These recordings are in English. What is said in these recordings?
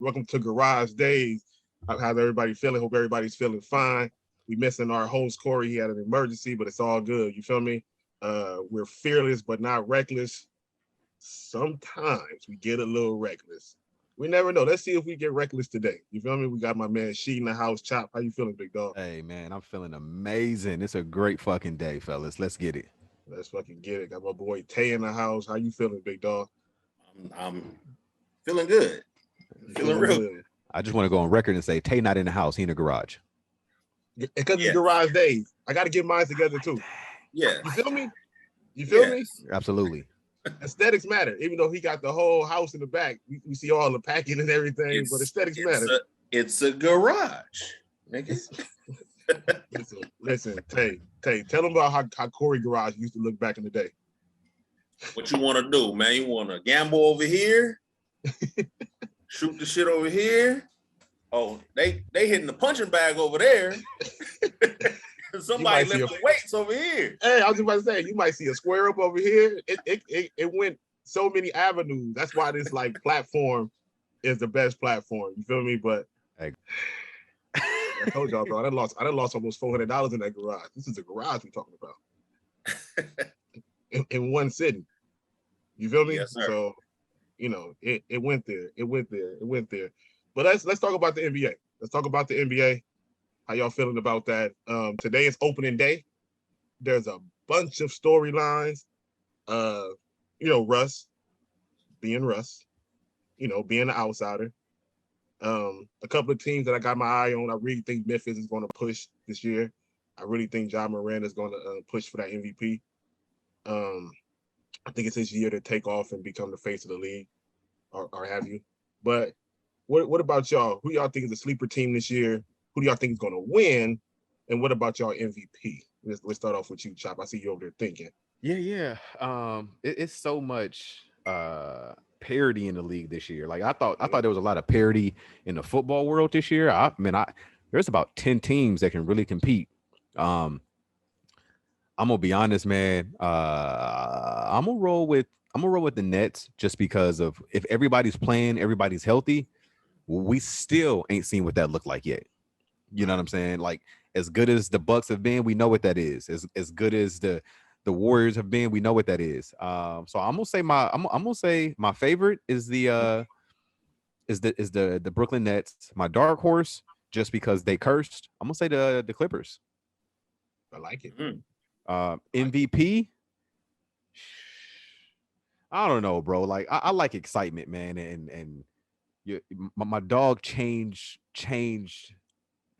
Welcome to Garage Days. How's everybody feeling? Hope everybody's feeling fine. We missing our host, Corey. He had an emergency, but it's all good. You feel me? We're fearless, but not reckless. Sometimes we get a little reckless. We never know. Let's see if we get reckless today. You feel me? We got my man Sheet in the house. Chop, how you feeling, big dog? Hey man, I'm feeling amazing. It's a great fucking day, fellas. Let's get it. Let's fucking get it. Got my boy Tay in the house. How you feeling, big dog? I'm feeling good. Feeling real good. I just want to go on record and say Tay not in the house. He in the garage. Because it's Garage Days. I got to get mine together too. Yeah. You feel me? You feel me? Absolutely. Aesthetics matter. Even though he got the whole house in the back, we see all the packing and everything, but aesthetics matter. It's a garage, nigga. Listen, Tay, tell them about how Corey Garage used to look back in the day. What you want to do, man? You want to gamble over here? Shoot the shit over here? Oh, they hitting the punching bag over there. Somebody lifting weights over here. Hey, I was about to say, you might see a square up over here. It went so many avenues. That's why this like platform is the best platform. You feel me? But hey, I told y'all, bro, I done lost almost $400 in that garage. This is a garage we're talking about. in one sitting. You feel me? Yes, sir. So, you know, it went there. It went there. But let's talk about the NBA. Let's talk about the NBA. How y'all feeling about that? Today is opening day. There's a bunch of storylines. Russ being Russ, being the outsider. A couple of teams that I got my eye on. I really think Memphis is going to push this year. I really think John Moran is going to push for that MVP. I think it's his year to take off and become the face of the league, or have you. But what about y'all? Who y'all think is a sleeper team this year? Who do y'all think is going to win? And what about y'all MVP? Let's start off with you, Chop. I see you over there thinking. Yeah. It's so much parity in the league this year. Like I thought there was a lot of parity in the football world this year. There's about 10 teams that can really compete. I'm gonna be honest, man. I'm gonna roll with the Nets just because of if everybody's playing, everybody's healthy. We still ain't seen what that look like yet. You know what I'm saying? Like as good as the Bucks have been, we know what that is. As good as the Warriors have been, we know what that is. So I'm gonna say my favorite is the Brooklyn Nets. My dark horse, just because they cursed, I'm gonna say the Clippers. I like it. MVP. I don't know, bro. Like I like excitement, man, and my dog changed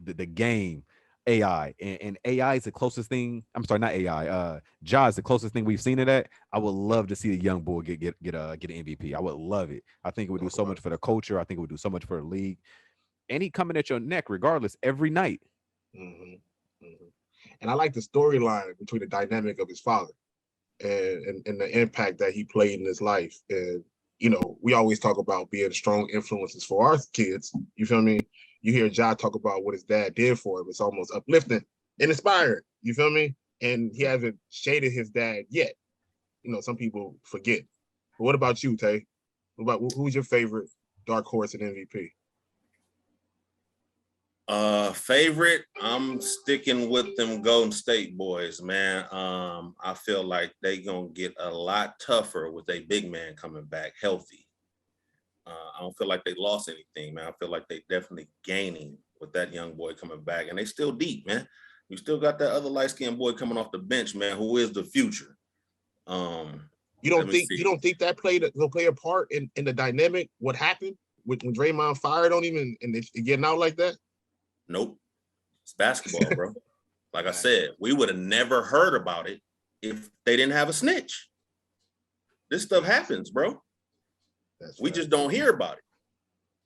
the game. AI and AI is the closest thing. I'm sorry, not AI. Ja is the closest thing we've seen to that. I would love to see a young boy get an MVP. I would love it. I think it would do so much for the culture. I think it would do so much for the league. And he coming at your neck regardless every night. Mm-hmm. Mm-hmm. And I like the storyline between the dynamic of his father and the impact that he played in his life. And we always talk about being strong influences for our kids. You feel me? You hear Ja talk about what his dad did for him. It's almost uplifting and inspiring. You feel me? And he hasn't shaded his dad yet. Some people forget. But what about you, Tay? Who's your favorite dark horse and MVP? Favorite, I'm sticking with them Golden State boys, man. I feel like they gonna get a lot tougher with a big man coming back healthy. I don't feel like they lost anything, man. I feel like they definitely gaining with that young boy coming back, and they still deep, man. You still got that other light-skinned boy coming off the bench, man, who is the future. You don't think that will play a part in the dynamic? What happened when Draymond fired on him and they getting out like that? Nope. It's basketball, bro. Like I said, we would have never heard about it if they didn't have a snitch. This stuff happens, bro. We just don't hear about it.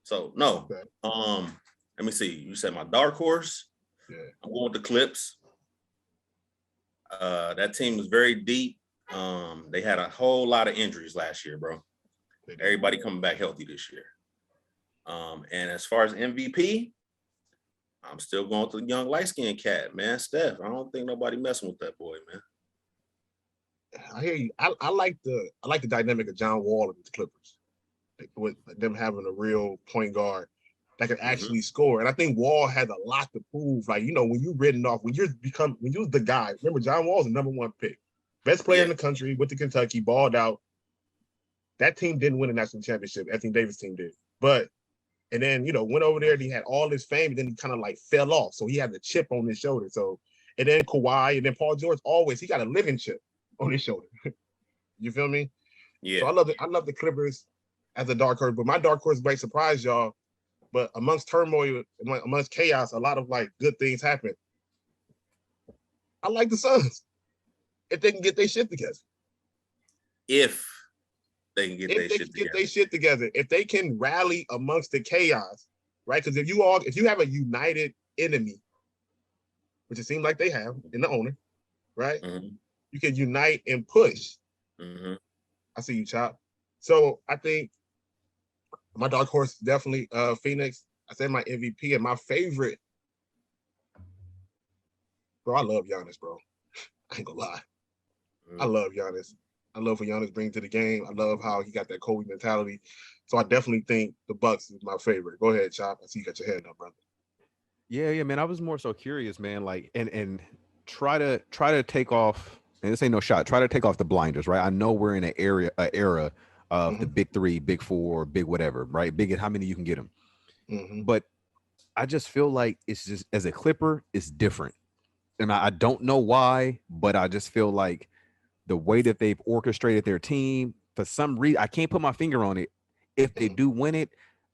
So no. Let me see. You said my dark horse. Yeah. I'm going with the Clips. That team was very deep. They had a whole lot of injuries last year, bro. Everybody coming back healthy this year. And as far as MVP, I'm still going with the young light-skinned cat, man. Steph. I don't think nobody messing with that boy, man. I hear you. I like the dynamic of John Wall and the Clippers. with them having a real point guard that can actually score. And I think Wall has a lot to prove. Like, when you're written off, when you're the guy. Remember, John Wall's the number one pick, best player in the country, went to Kentucky, balled out. That team didn't win a national championship. Anthony Davis' team did, and then went over there and he had all this fame, and then he kind of like fell off. So he had the chip on his shoulder. So, and then Kawhi, and then Paul George, he got a living chip on his shoulder. You feel me? Yeah. So I love the Clippers as a dark horse, but my dark horse might surprise y'all. But amongst turmoil, amongst chaos, a lot of like good things happen. I like the Suns if they can get their shit together. If they can get their shit together. If they can rally amongst the chaos, right? Because if you have a united enemy, which it seems like they have in the owner, right? Mm-hmm. You can unite and push. Mm-hmm. I see you, Chop. So I think my dark horse definitely Phoenix. I said my MVP and my favorite. Bro, I love Giannis, bro. I ain't gonna lie. I love Giannis. I love what Giannis brings to the game. I love how he got that Kobe mentality. So I definitely think the Bucks is my favorite. Go ahead, Chop. I see you got your hand up, brother. Yeah, man. I was more so curious, man. Like, and try to take off. And this ain't no shot. Try to take off the blinders, right? I know we're in an era of the big three, big four, big whatever, right? Big at how many you can get them. Mm-hmm. But I just feel like it's just, as a Clipper, it's different. And I don't know why, but I just feel like the way that they've orchestrated their team, for some reason, I can't put my finger on it. If they do win it,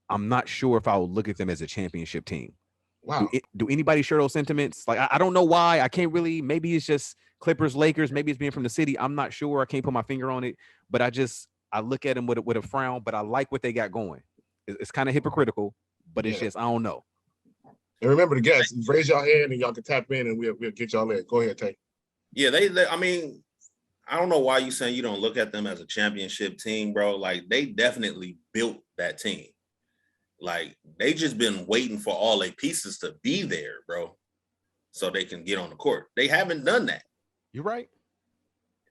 I'm not sure if I would look at them as a championship team. Wow. Do anybody share those sentiments? Like, I don't know why. I can't really. Maybe it's just Clippers, Lakers. Maybe it's being from the city. I'm not sure. I can't put my finger on it. But I look at them with a frown. But I like what they got going. It's kind of hypocritical, but it's just, I don't know. And remember to guess. Raise your hand and y'all can tap in and we'll get y'all in. Go ahead, Tay. Yeah, I mean, I don't know why you saying you don't look at them as a championship team, bro. Like, they definitely built that team. Like, they just been waiting for all their pieces to be there, bro, so they can get on the court. They haven't done that. You're right.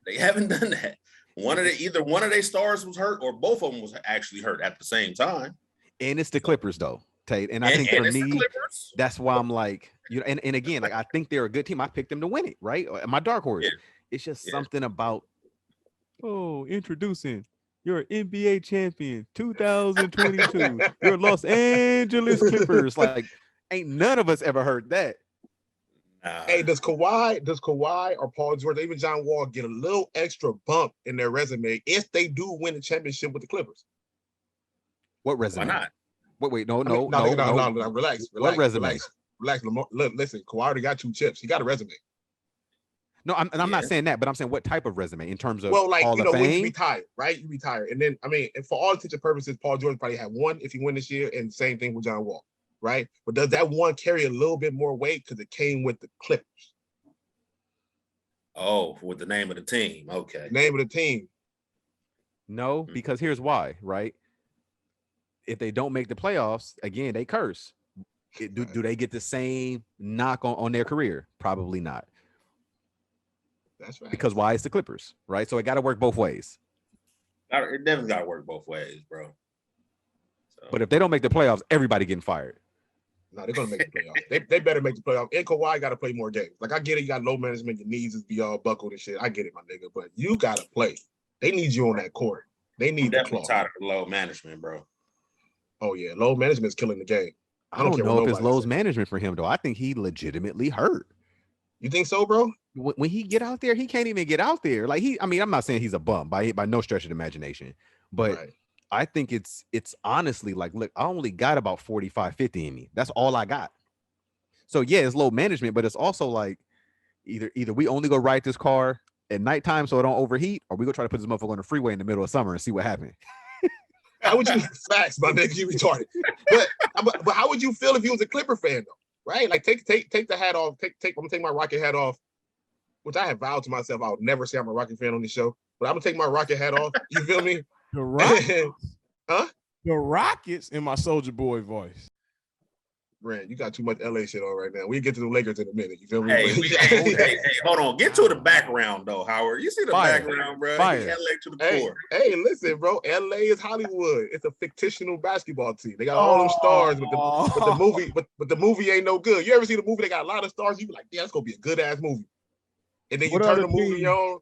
They haven't done that. Either one of their stars was hurt or both of them was actually hurt at the same time. And it's the Clippers, though, Tate. And I think for me, that's why I'm like, and again, like, I think they're a good team. I picked them to win it, right? My dark horse. Yeah. It's just something about, introducing your NBA champion 2022, your Los Angeles Clippers. Like, ain't none of us ever heard that. Hey, does Kawhi or Paul George, or even John Wall, get a little extra bump in their resume if they do win the championship with the Clippers? What resume? Why not? Wait, no. Relax. What resume? Relax. Listen, Kawhi already got 2 chips. He got a resume. No, I'm not saying that, but I'm saying what type of resume in terms of Hall of Fame? When you retire, right? You retire. And then, I mean, and for all intents and purposes, Paul George probably had 1 if he win this year, and same thing with John Wall, right? But does that 1 carry a little bit more weight because it came with the Clippers? Oh, with the name of the team. Okay. Name of the team. No, because here's why, right? If they don't make the playoffs, again, they curse. Do they get the same knock on their career? Probably not. That's right. Because why? It's the Clippers, right? So it got to work both ways. It definitely got to work both ways, bro. So. But if they don't make the playoffs, everybody getting fired. No, they're gonna make the playoffs. They better make the playoffs. And Kawhi got to play more games. Like, I get it, you got low management, your knees is be all buckled and shit. I get it, my nigga. But you got to play. They need you on that court. They need the claw. Tired of low management, bro. Oh yeah, low management is killing the game. I don't know if it's low management for him though. I think he legitimately hurt. You think so, bro? When he get out there, he can't even get out there. Like, I'm not saying he's a bum by no stretch of the imagination, but right. I think it's honestly like, look, I only got about 45, 50 in me. That's all I got. So yeah, it's low management, but it's also like either we only go ride this car at nighttime so it don't overheat, or we go try to put this motherfucker on the freeway in the middle of summer and see what happens. How would you facts, my nigga? You retarded. But how would you feel if you was a Clipper fan though? Right? Like, take the hat off. I'm gonna take my Rocket hat off, which I have vowed to myself I would never say I'm a Rocket fan on this show. But I'm gonna take my Rocket hat off. You feel me? The Rockets, huh? The Rockets in my Soldier Boy voice. Brand, you got too much LA shit on right now. We'll get to the Lakers in a minute. You feel me? Hey, hold on. Get to the background though, Howard. You see the background, bro? Fire. LA to the core. Hey, listen, bro. LA is Hollywood. It's a fictional basketball team. They got all them stars, but the movie ain't no good. You ever see the movie? They got a lot of stars. You be like, yeah, that's gonna be a good ass movie. And then you turn the movie on.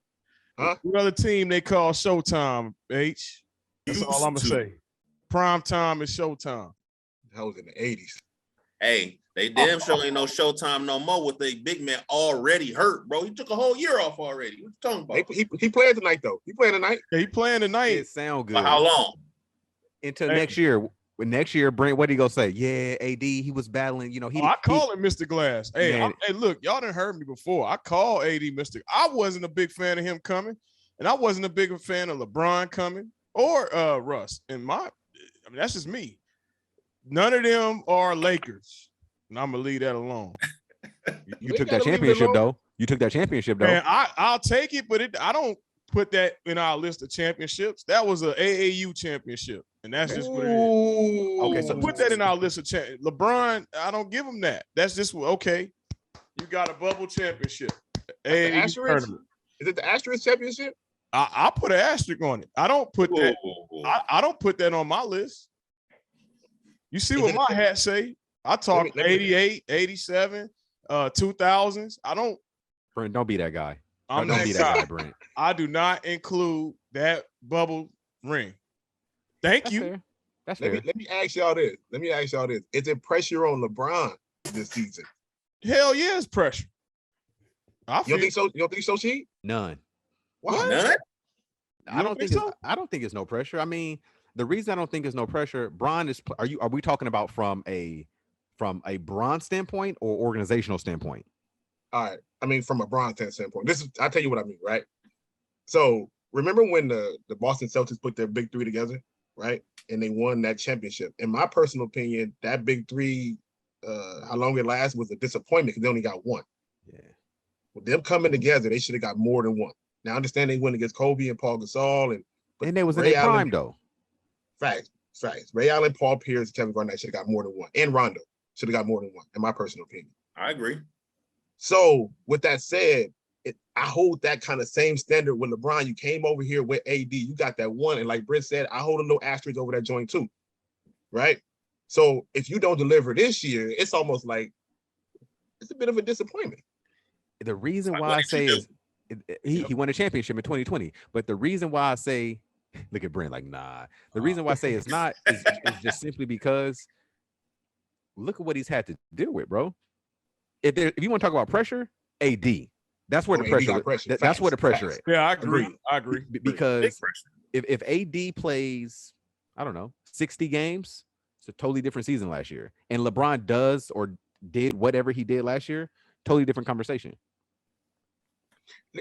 Huh? What other team they call Showtime? H. That's all I'm gonna say. Prime time is Showtime. That was in the 80s. Hey, they damn sure ain't no Showtime no more with the big man already hurt, bro. He took a whole year off already. What you talking about? He playing tonight though. He playing tonight. Yeah, he playing tonight. It sound good. For how long? Until next year. When next year, Brent, what he gonna say? Yeah, AD, he was battling. You know, I call him Mr. Glass. Hey, look, y'all done heard me before. I call AD Mr. I wasn't a big fan of him coming, and I wasn't a big fan of LeBron coming or Russ. That's just me. None of them are Lakers, and I'm gonna leave that alone. You took that championship though. You took that championship though. Man, I'll take it, but I don't put that in our list of championships. That was an AAU championship, and that's just what it is. Okay, so put that in our list of championships. LeBron, I don't give him that. That's just okay. You got a bubble championship. Is it the Asterisk championship? I'll put an asterisk on it. I don't put that. I don't put that on my list. You see what my hat say? I talk 88, 87, 2000s. I don't. Brent, don't be that guy. Don't be that guy, Brent. I do not include that bubble ring. That's you. Fair. That's fair. Let me ask y'all this. Is it pressure on LeBron this season? Hell yeah, it's pressure. You don't think so? You don't think so, She? None. Why? None? I don't think it's no pressure. I mean, the reason I don't think it's no pressure, Bron is. Are we talking about from a Bron standpoint or organizational standpoint? All right. I mean, from a Bron standpoint, I'll tell you what I mean, right? So remember when the Boston Celtics put their big three together, right? And they won that championship. In my personal opinion, that big three, how long it lasted was a disappointment because they only got one. Yeah. With them coming together, they should have got more than one. Now, I understand they went against Kobe and Paul Gasol, and they was in their prime though. Facts. Ray Allen, Paul Pierce, Kevin Garnett should have got more than one, and Rondo should have got more than one, in my personal opinion. I agree. So, with that said, I hold that kind of same standard with LeBron. You came over here with AD, you got that one, and like Brent said, I hold a little asterisk over that joint too, right? So, if you don't deliver this year, it's almost like it's a bit of a disappointment. The reason why I say is he won a championship in 2020, but the reason why I say, look at Brent like, nah. The reason why I say it's not is just simply because look at what he's had to deal with, bro. If you want to talk about pressure, AD. That's where the pressure. That's where the pressure is. Yeah, I agree. Because if AD plays, I don't know, 60 games, it's a totally different season last year. And LeBron does or did whatever he did last year, totally different conversation.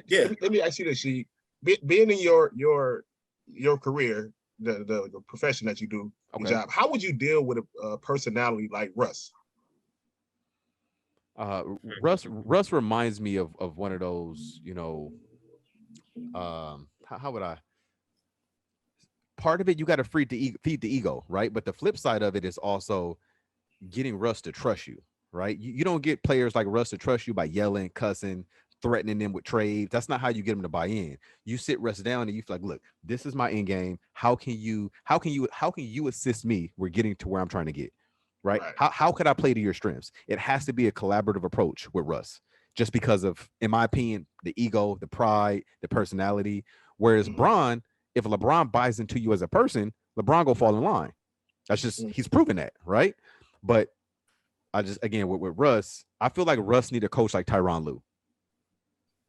Yeah. Let me ask you this, She. Being in your career, the profession that you do, your job, how would you deal with a personality like Russ? Russ reminds me of one of those, you know, how would I? Part of it, you got to feed the ego, right? But the flip side of it is also getting Russ to trust you, right? You don't get players like Russ to trust you by yelling, cussing, threatening them with trades. That's not how you get them to buy in. You sit Russ down and you feel like, look, this is my end game. How can you assist me? We're getting to where I'm trying to get. Right? How could I play to your strengths? It has to be a collaborative approach with Russ, just because of, in my opinion, the ego, the pride, the personality. Whereas Bron, if LeBron buys into you as a person, LeBron go fall in line. That's just he's proven that, right? But I just again with Russ, I feel like Russ need a coach like Tyronn Lue.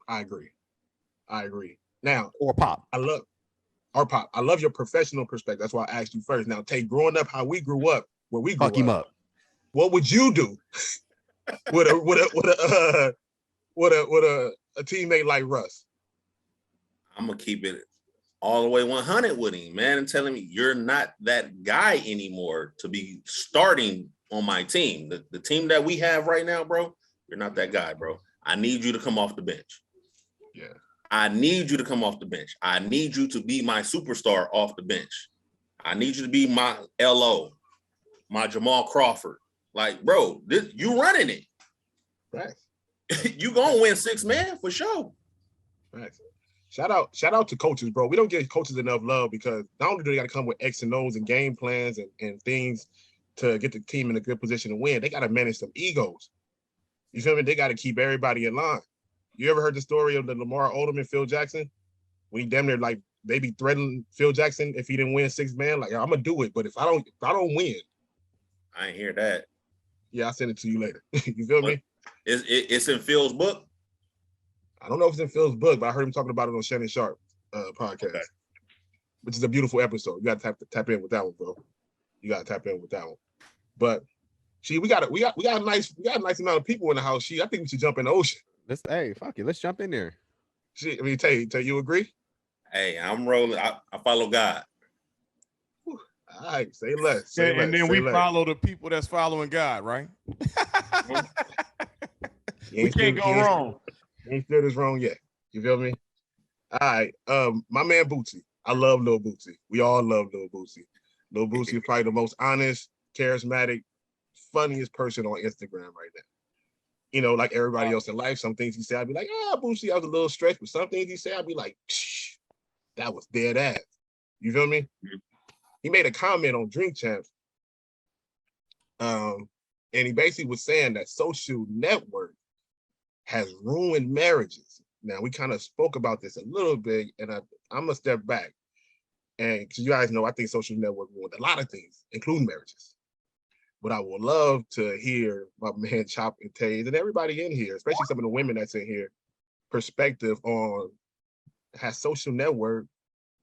I agree. Now, or Pop. I love your professional perspective. That's why I asked you first. Now, Tay, growing up how we grew up. Where we fuck him up. What would you do with a teammate like Russ? I'm gonna keep it all the way 100 with him, man, and telling me you're not that guy anymore to be starting on my team. The team that we have right now, bro, you're not that guy, bro. I need you to come off the bench. Yeah. I need you to come off the bench. I need you to be my superstar off the bench. I need you to be my LO. My Jamal Crawford. Like, bro, you running it. Right. You gonna win 6 man for sure. Right. Shout out to coaches, bro. We don't give coaches enough love because not only do they got to come with X and O's and game plans and things to get the team in a good position to win, they got to manage some egos. You feel me? They got to keep everybody in line. You ever heard the story of the Lamar Odom and Phil Jackson? When he damn near like they be threatening Phil Jackson if he didn't win 6 man, like I'm gonna do it, but if I don't win, I ain't hear that. yeah, I'll send it to you later. You feel me? It's in Phil's book. I don't know if it's in Phil's book, but I heard him talking about it on Shannon Sharp podcast, which is a beautiful episode. You got to tap in with that one, bro. You got to tap in with that one. But we got a nice amount of people in the house. I think we should jump in the ocean. Let's jump in there. I mean, tell you agree? Hey, I'm rolling. I follow God. Whew. All right, say less. And then we follow the people that's following God, right? We can't go wrong. Ain't still this wrong yet. You feel me? All right. My man Bootsy. I love Lil Bootsy. We all love Lil Bootsy. Lil Bootsy is probably the most honest, charismatic, funniest person on Instagram right now. You know, like everybody else in life, some things he said, I'd be like, Bootsy, I was a little stretched, but some things he said, I'd be like, that was dead ass. You feel me? Mm-hmm. He made a comment on Drink Champs. And he basically was saying that social network has ruined marriages. Now, we kind of spoke about this a little bit, and I'm going to step back. And because you guys know, I think social network ruined a lot of things, including marriages. But I would love to hear my man Chop and Daze and everybody in here, especially some of the women that's in here, perspective on has social network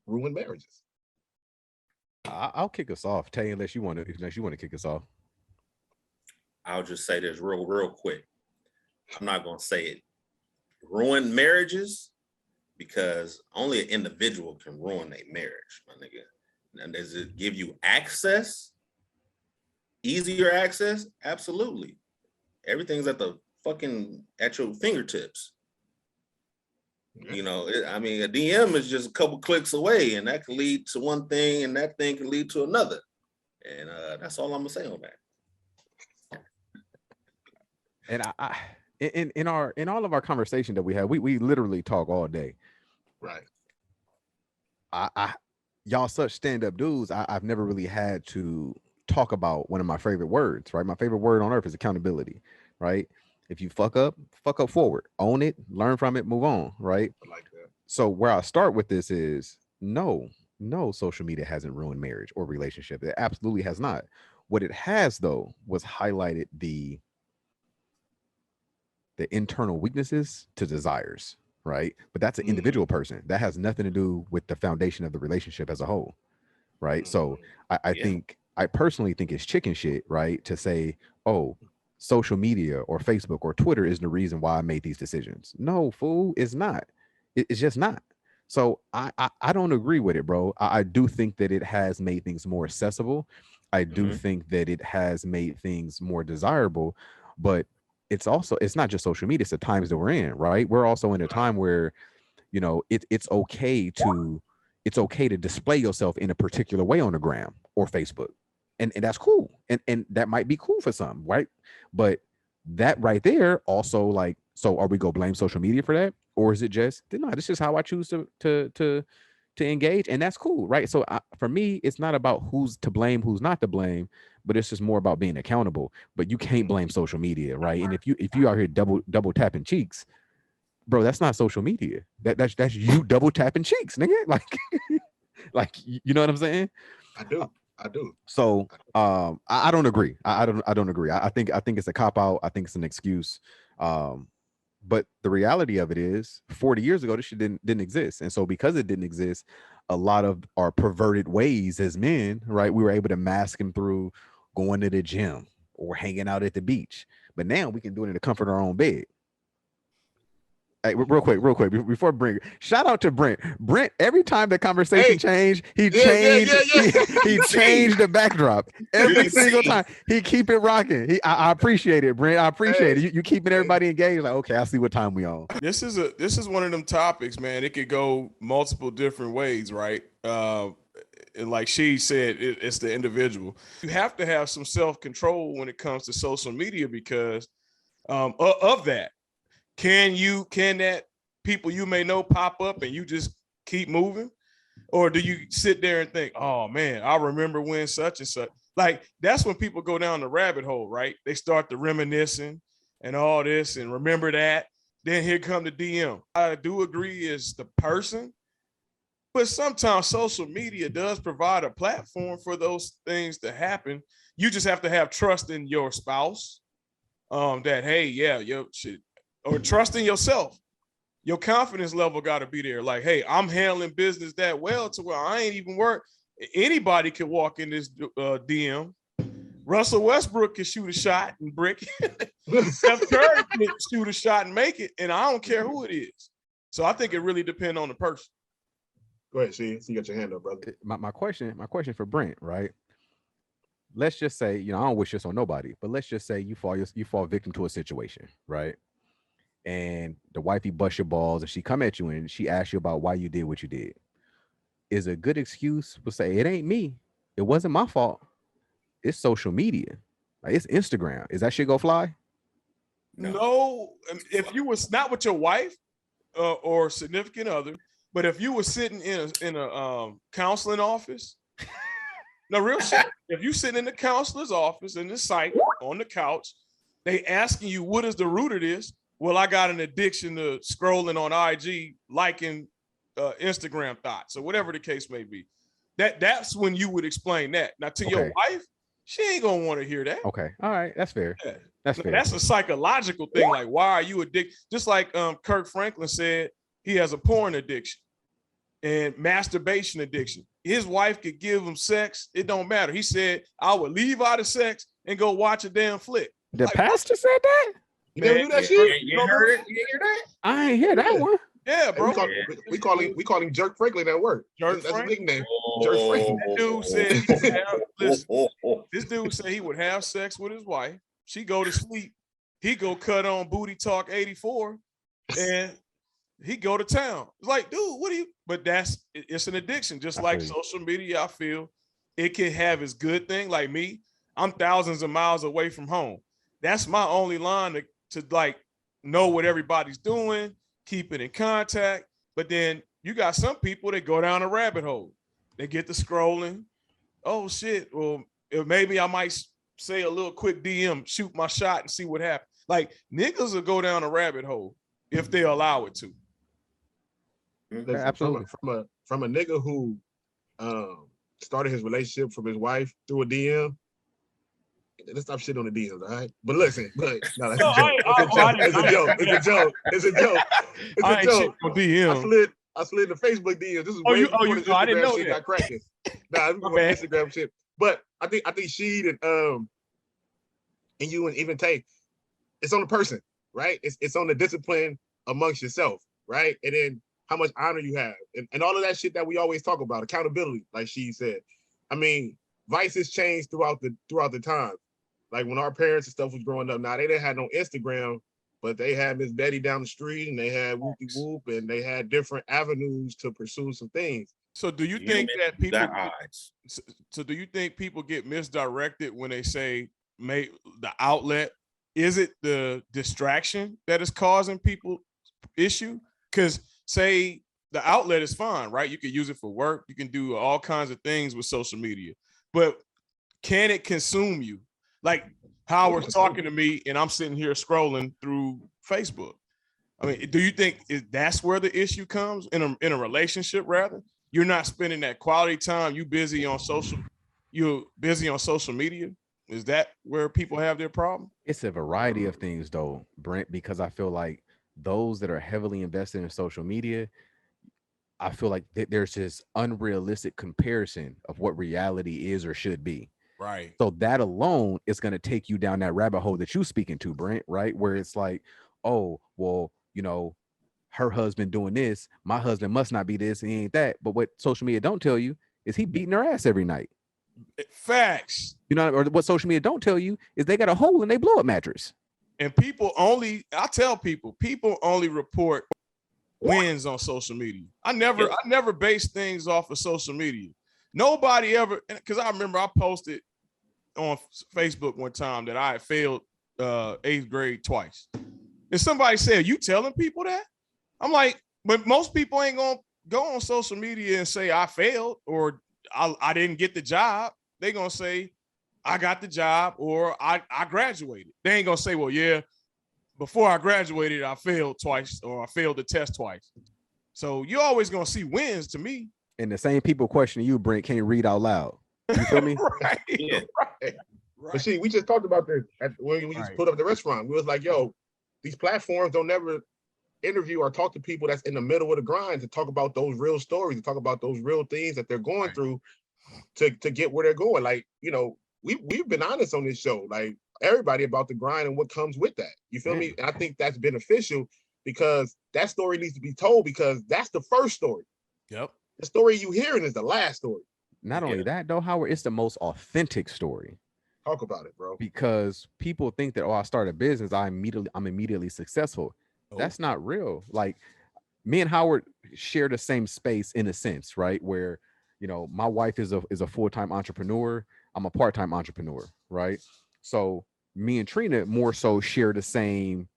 ruined marriages. I'll kick us off, Tay, unless you want to kick us off. I'll just say this real quick. I'm not gonna say it ruined marriages because only an individual can ruin a marriage, my nigga. And does it give you access? Easier access? Absolutely. Everything's at your fingertips. You know, a DM is just a couple clicks away, and that can lead to one thing, and that thing can lead to another. And that's all I'm gonna say on that. And I in all of our conversation that we have, we literally talk all day. Right. Y'all such stand-up dudes. I've never really had to talk about one of my favorite words, right? My favorite word on earth is accountability, right? If you fuck up forward, own it, learn from it, move on, right? I like that. So where I start with this is no, social media hasn't ruined marriage or relationship. It absolutely has not. What it has, though, was highlighted the internal weaknesses to desires, right? But that's an individual person. That has nothing to do with the foundation of the relationship as a whole, right? So I personally think it's chicken shit, right? To say, oh, social media or Facebook or Twitter is the reason why I made these decisions. No, fool, it's not. It's just not. So I don't agree with it, bro. I do think that it has made things more accessible. I do think that it has made things more desirable, but it's not just social media, it's the times that we're in, right? We're also in a time where, you know, it's okay to display yourself in a particular way on the gram or Facebook. And that's cool. And that might be cool for some, right? But that right there also, like, so are we gonna blame social media for that? Or is it just, no, this is how I choose to engage, and that's cool, right? So for me, it's not about who's to blame, who's not to blame, but it's just more about being accountable. But you can't blame social media, right? And if you out here double tapping cheeks, bro, that's not social media. That's you double tapping cheeks, nigga. Like you know what I'm saying? I do. So I don't agree. I don't agree. I think it's a cop out. I think it's an excuse. But the reality of it is 40 years ago, this shit didn't exist. And so because it didn't exist, a lot of our perverted ways as men, right, we were able to mask them through going to the gym or hanging out at the beach. But now we can do it in the comfort of our own bed. Hey, real quick, before Brent, shout out to Brent. Brent, every time the conversation changed, he changed the backdrop. Every single time. He keep it rocking. I appreciate it, Brent. I appreciate it. You keeping everybody engaged. Like, okay, I see what time we on. This is one of them topics, man. It could go multiple different ways, right? And like she said, it's the individual. You have to have some self-control when it comes to social media because of that. Can that people you may know pop up and you just keep moving? Or do you sit there and think, oh man, I remember when such and such? Like that's when people go down the rabbit hole, right? They start to reminiscing and all this and remember that. Then here come the DM. I do agree is the person, but sometimes social media does provide a platform for those things to happen. You just have to have trust in your spouse. That hey, yeah, yo, shit, or trust in yourself. Your confidence level got to be there. Like, hey, I'm handling business that well to where I ain't even work. Anybody can walk in this DM. Russell Westbrook can shoot a shot and brick. Steph Curry can shoot a shot and make it, and I don't care who it is. So I think it really depends on the person. Go ahead, see you got your hand up, brother. My question for Brent, right? Let's just say, I don't wish this on nobody, but let's just say you fall victim to a situation, right? And the wifey busts your balls and she come at you and she asks you about why you did what you did. Is a good excuse to say, it ain't me. It wasn't my fault. It's social media. Like it's Instagram. Is that shit go fly? No. If you was not with your wife or significant other, but if you were sitting in a counseling office, no real shit. If you sitting in the counselor's office in the site on the couch, they asking you what is the root of this? Well, I got an addiction to scrolling on IG, liking Instagram thoughts or whatever the case may be. That's when you would explain that. Now to your wife, she ain't gonna want to hear that. Okay, all right, that's fair. Yeah. That's fair. That's a psychological thing. Like, why are you addicted? Just like Kirk Franklin said, he has a porn addiction and masturbation addiction. His wife could give him sex. It don't matter. He said, I would leave out of sex and go watch a damn flick. The pastor said that? You never do that shit? You heard it? You hear that? I ain't hear that one. Yeah, bro. We call him Jerk Franklin at work. That's his nickname. Jerk Franklin. That dude said he would have, listen, this dude said he would have sex with his wife. She go to sleep. He go cut on Booty Talk 84 and he go to town. It's like, dude, what do you? But it's an addiction. Just like social media, I feel it can have its good thing. Like me, I'm thousands of miles away from home. That's my only line to like know what everybody's doing, keep it in contact. But then you got some people that go down a rabbit hole. They get to scrolling. Oh shit. Well, maybe I might say a little quick DM, shoot my shot and see what happens. Like niggas will go down a rabbit hole if they allow it to. Listen, absolutely. From a nigga who started his relationship from his wife through a DM. Let's stop shitting on the DMs, all right? But listen, no, that's a joke. It's a joke. It's a joke. It's a joke. On DM. I slid the Facebook DMs. This is way before the Instagram I didn't know shit that. got cracking. Nah, this was Instagram shit. But I think she and you and even Tay, it's on the person, right? It's on the discipline amongst yourself, right? And then how much honor you have, and all of that shit that we always talk about, accountability, like she said. I mean, vices changed throughout the time. Like when our parents and stuff was growing up, now they didn't have no Instagram, but they had Miss Betty down the street and they had Whoopie Whoop and they had different avenues to pursue some things. So do you think that people so do you think people get misdirected when they say the outlet? Is it the distraction that is causing people issue? Because say the outlet is fine, right? You can use it for work, you can do all kinds of things with social media, but can it consume you? Like Howard's talking to me and I'm sitting here scrolling through Facebook. I mean, do you think that's where the issue comes in a relationship? Rather, you're not spending that quality time. You're busy on social media. Is that where people have their problem? It's a variety of things though, Brent, because I feel like those that are heavily invested in social media, I feel like there's this unrealistic comparison of what reality is or should be. Right. So that alone is going to take you down that rabbit hole that you're speaking to, Brent, right? Where it's like, oh, well, her husband doing this, my husband must not be this and he ain't that. But what social media don't tell you is he beating her ass every night. Facts. Or what social media don't tell you is they got a hole in their blow up mattress. And I tell people only report wins on social media. I never base things off of social media. Nobody ever, because I remember I posted on Facebook one time that I had failed 8th grade twice. And somebody said, "You telling people that?" I'm like, but most people ain't gonna go on social media and say I failed or I didn't get the job. They gonna say I got the job or I graduated. They ain't gonna say, well, yeah, before I graduated, I failed twice or I failed the test twice. So you're always gonna see wins to me. And the same people questioning you, Brent, can't read out loud. You feel me? Right. Yeah. Right. But see, we just talked about this when we just put up the restaurant. We was like, yo, these platforms don't never interview or talk to people that's in the middle of the grind to talk about those real stories, to talk about those real things that they're going through to get where they're going. Like, you know, we've been honest on this show, like everybody about the grind and what comes with that. You feel me? And I think that's beneficial because that story needs to be told because that's the first story. Yep. The story you hearing is the last story. Not only that, though, Howard, it's the most authentic story. Talk about it, bro. Because people think that, oh, I started a business, I'm immediately successful. Oh. That's not real. Like me and Howard share the same space in a sense, right? Where, you know, my wife is a full-time entrepreneur. I'm a part-time entrepreneur, right? So me and Trina more so share the same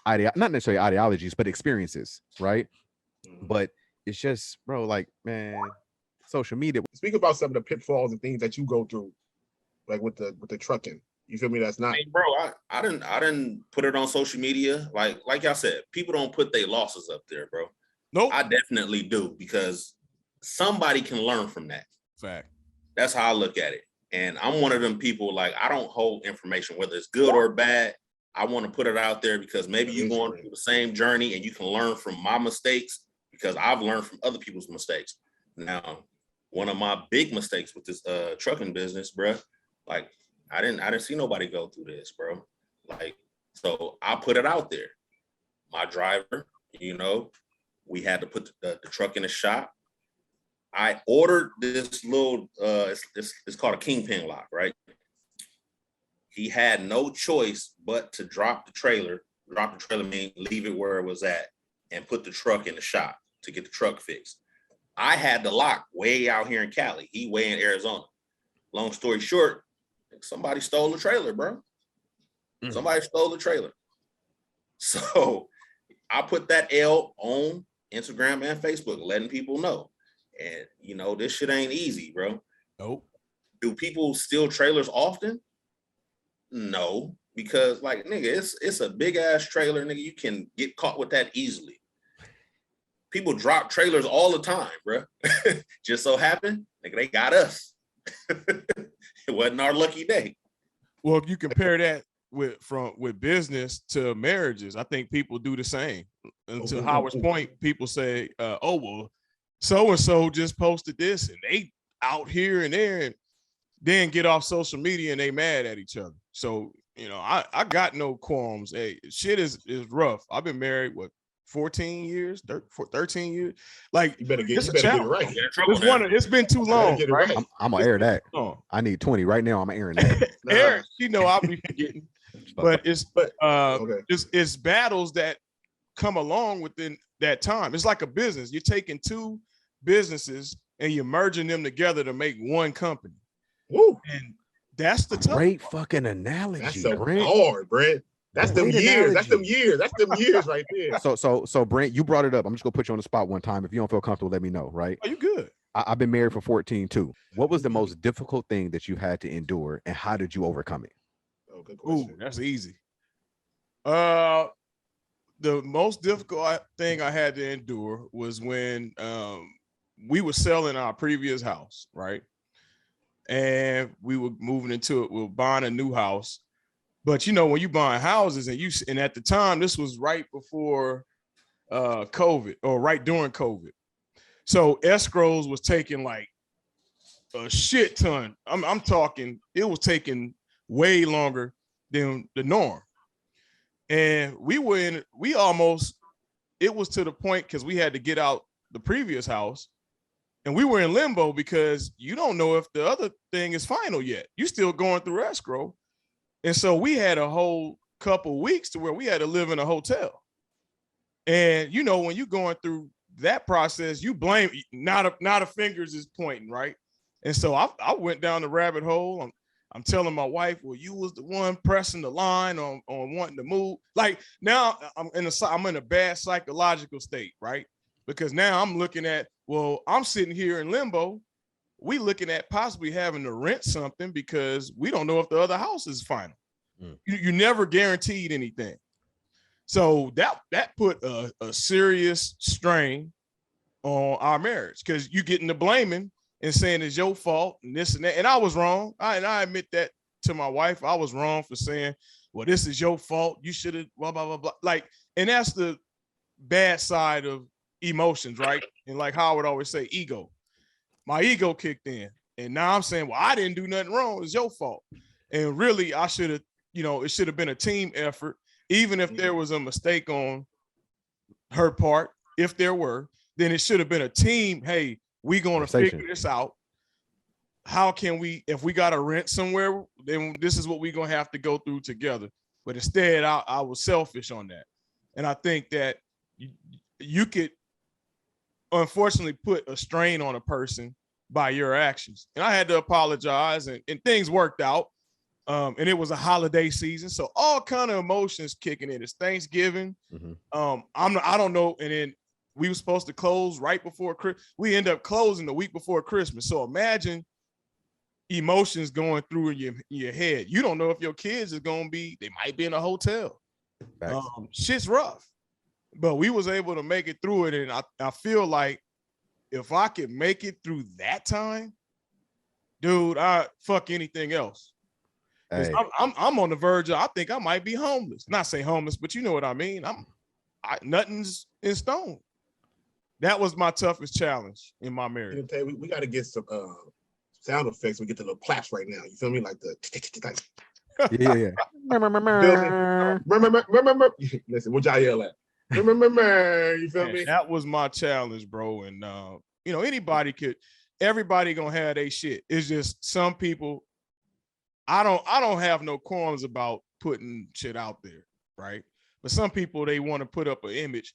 not necessarily ideologies, but experiences, right? But it's just, bro, like, man, social media. Speak about some of the pitfalls and things that you go through, like with the trucking. You feel me? That's not. Hey, bro, I didn't put it on social media. Like y'all said, people don't put their losses up there, bro. Nope. I definitely do because somebody can learn from that. Fact. That's how I look at it. And I'm one of them people, like, I don't hold information, whether it's good or bad. I want to put it out there because maybe you're going through the same journey and you can learn from my mistakes because I've learned from other people's mistakes. Now, one of my big mistakes with this trucking business, bro, like I didn't see nobody go through this, bro. Like, so I put it out there. My driver, you know, we had to put the truck in the shop. I ordered this little, it's called a kingpin lock, right? He had no choice but to drop the trailer. Drop the trailer means leave it where it was at and put the truck in the shop to get the truck fixed. I had the lock way out here in Cali. He way in Arizona. Long story short, somebody stole the trailer, bro. Somebody stole the trailer. So I put that L on Instagram and Facebook, letting people know. And, you know, this shit ain't easy, bro. Nope. Do people steal trailers often? No, because, like, nigga, it's a big ass trailer, nigga. You can get caught with that easily. People drop trailers all the time, bro. Just so happened, nigga, they got us. It wasn't our lucky day. Well, if you compare that with business to marriages, I think people do the same. And to Howard's point, people say, oh, well, so-and-so just posted this and they out here and there, and then get off social media and they mad at each other. So, you know, I got no qualms. Hey, shit is rough. I've been married, 14 years, 13 years. Like, you better get it right. It's been too long. Right? I'm gonna air that. I need 20 right now. I'm airing that. Eric, you know, I'll be forgetting. But it's battles that come along within that time. It's like a business. You're taking two businesses and you're merging them together to make one company. Woo. And that's the great fucking analogy. That's so Brent. hard, Brent. That's them years. That's them years. That's them years right there. So Brent, you brought it up. I'm just gonna put you on the spot one time. If you don't feel comfortable, let me know. Right? Are you good? I've been married for 14 too. What was the most difficult thing that you had to endure, and how did you overcome it? Oh, good question. Ooh, that's easy. The most difficult thing I had to endure was when we were selling our previous house, right? And we were moving into it. We were buying a new house. But you know, when you buying houses and at the time, this was right before COVID or right during COVID. So escrows was taking like a shit ton. I'm talking, it was taking way longer than the norm. And it was to the point because we had to get out the previous house and we were in limbo because you don't know if the other thing is final yet. You still going through escrow. And so we had a whole couple weeks to where we had to live in a hotel. And, you know, when you're going through that process, you blame, not a fingers is pointing, right? And so I went down the rabbit hole. I'm telling my wife, well, you was the one pressing the line on wanting to move. Like now I'm in a bad psychological state, right? Because now I'm looking at, well, I'm sitting here in limbo. We looking at possibly having to rent something because we don't know if the other house is final. You never guaranteed anything. So that put a serious strain on our marriage because you getting the blaming and saying it's your fault and this and that. And I was wrong. I admit that to my wife. I was wrong for saying, well, this is your fault. You should have blah, blah, blah, blah. Like, and that's the bad side of emotions, right? And like Howard always say, ego. My ego kicked in. And now I'm saying, well, I didn't do nothing wrong. It's your fault. And really, I should have, it should have been a team effort, even if there was a mistake on her part. If there were, then it should have been a team. Hey, we going to figure this out. How can we, if we got to rent somewhere, then this is what we're going to have to go through together. But instead, I was selfish on that. And I think that you could unfortunately put a strain on a person by your actions. And I had to apologize and things worked out. And it was a holiday season. So all kind of emotions kicking in. It's Thanksgiving. I don't know. And then we were supposed to close right before Christmas. We end up closing the week before Christmas. So imagine emotions going through in your head. You don't know if your kids is going to be, they might be in a hotel. Shit's rough. But we was able to make it through it. And I feel like if I could make it through that time, dude, I fuck anything else. Hey. I'm on the verge of, I think I might be homeless. Not say homeless, but you know what I mean. Nothing's in stone. That was my toughest challenge in my marriage. We got to get some sound effects. We get the little claps right now. You feel me? Like the yeah. Listen, what y'all yell at? You feel me? That was my challenge, bro. And everybody gonna have their shit. It's just some people. I don't have no qualms about putting shit out there, right? But some people, they want to put up an image.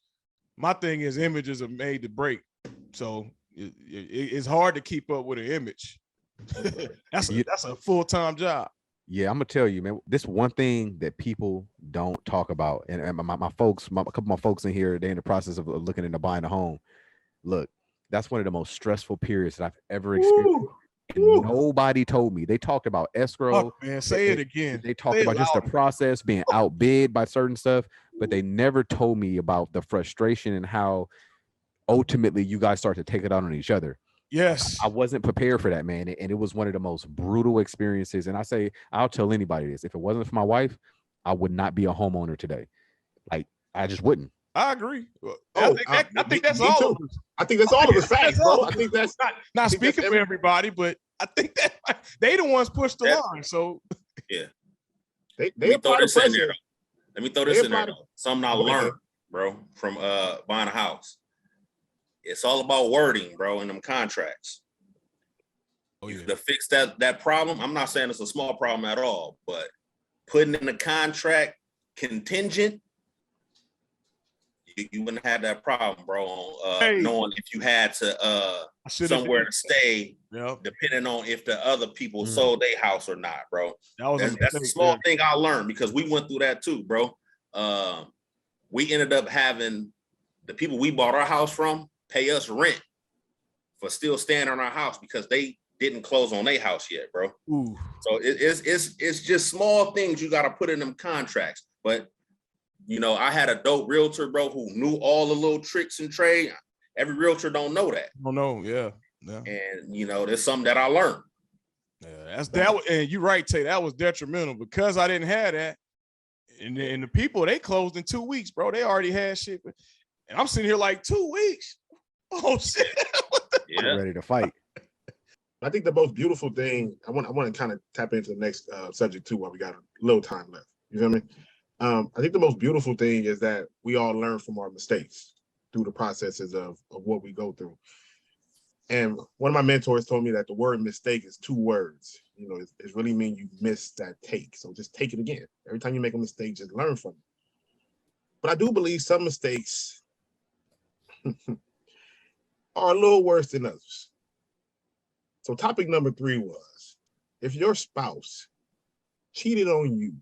My thing is images are made to break. So it's hard to keep up with an image. That's a full-time job. Yeah, I'm gonna tell you, man, this one thing that people don't talk about. And my folks, a couple of my folks in here, they're in the process of looking into buying a home. Look, that's one of the most stressful periods that I've ever experienced. And nobody told me. They talked about escrow. Man, say it again. They talked about just the process being outbid by certain stuff, but they never told me about the frustration and how ultimately you guys start to take it out on each other. Yes. I wasn't prepared for that, man. And it was one of the most brutal experiences. And I'll tell anybody this. If it wasn't for my wife, I would not be a homeowner today. Like, I just wouldn't. I agree. I think that's all of us. I think that's all of us facts, bro. I think that's not speaking for everybody, but I think that they the ones pushed the line. So yeah, they throw this in there. Let me throw this in there. Something I learned, bro, from buying a house. It's all about wording, bro, in them contracts. To fix that problem, I'm not saying it's a small problem at all, but putting in the contract contingent, you wouldn't have that problem, bro, on knowing if you had to somewhere to stay, depending on if the other people sold their house or not, bro. That's a small thing I learned because we went through that too, bro. We ended up having the people we bought our house from pay us rent for still staying on our house because they didn't close on their house yet, bro. Ooh. So it's just small things you got to put in them contracts, but I had a dope realtor, bro, who knew all the little tricks and trade. Every realtor don't know that. Don't know, yeah. And there's something that I learned. Yeah, and you're right, Tay. That was detrimental because I didn't have that. And the people, they closed in 2 weeks, bro. They already had shit. And I'm sitting here like 2 weeks. Oh shit. Yeah. I'm ready to fight. I think the most beautiful thing, I want to kind of tap into the next subject too while we got a little time left. You feel me? I think the most beautiful thing is that we all learn from our mistakes through the processes of what we go through. And one of my mentors told me that the word mistake is 2 words. It really means you missed that take. So just take it again. Every time you make a mistake, just learn from it. But I do believe some mistakes are a little worse than others. So topic number 3 was, if your spouse cheated on you,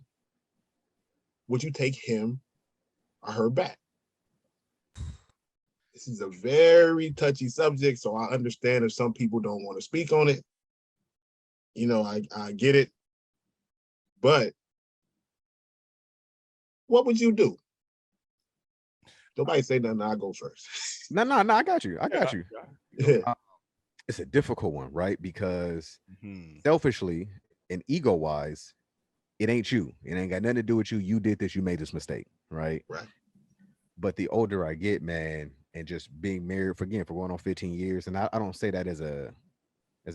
would you take him or her back? This is a very touchy subject, so I understand if some people don't want to speak on it. You know, I get it. But what would you do? Nobody say nothing. I'll go first. No, I got you. Yeah. It's a difficult one, right? Because selfishly and ego-wise, it ain't you. It ain't got nothing to do with you. You did this. You made this mistake, right? Right. But the older I get, man, and just being married for going on 15 years, and I don't say that as a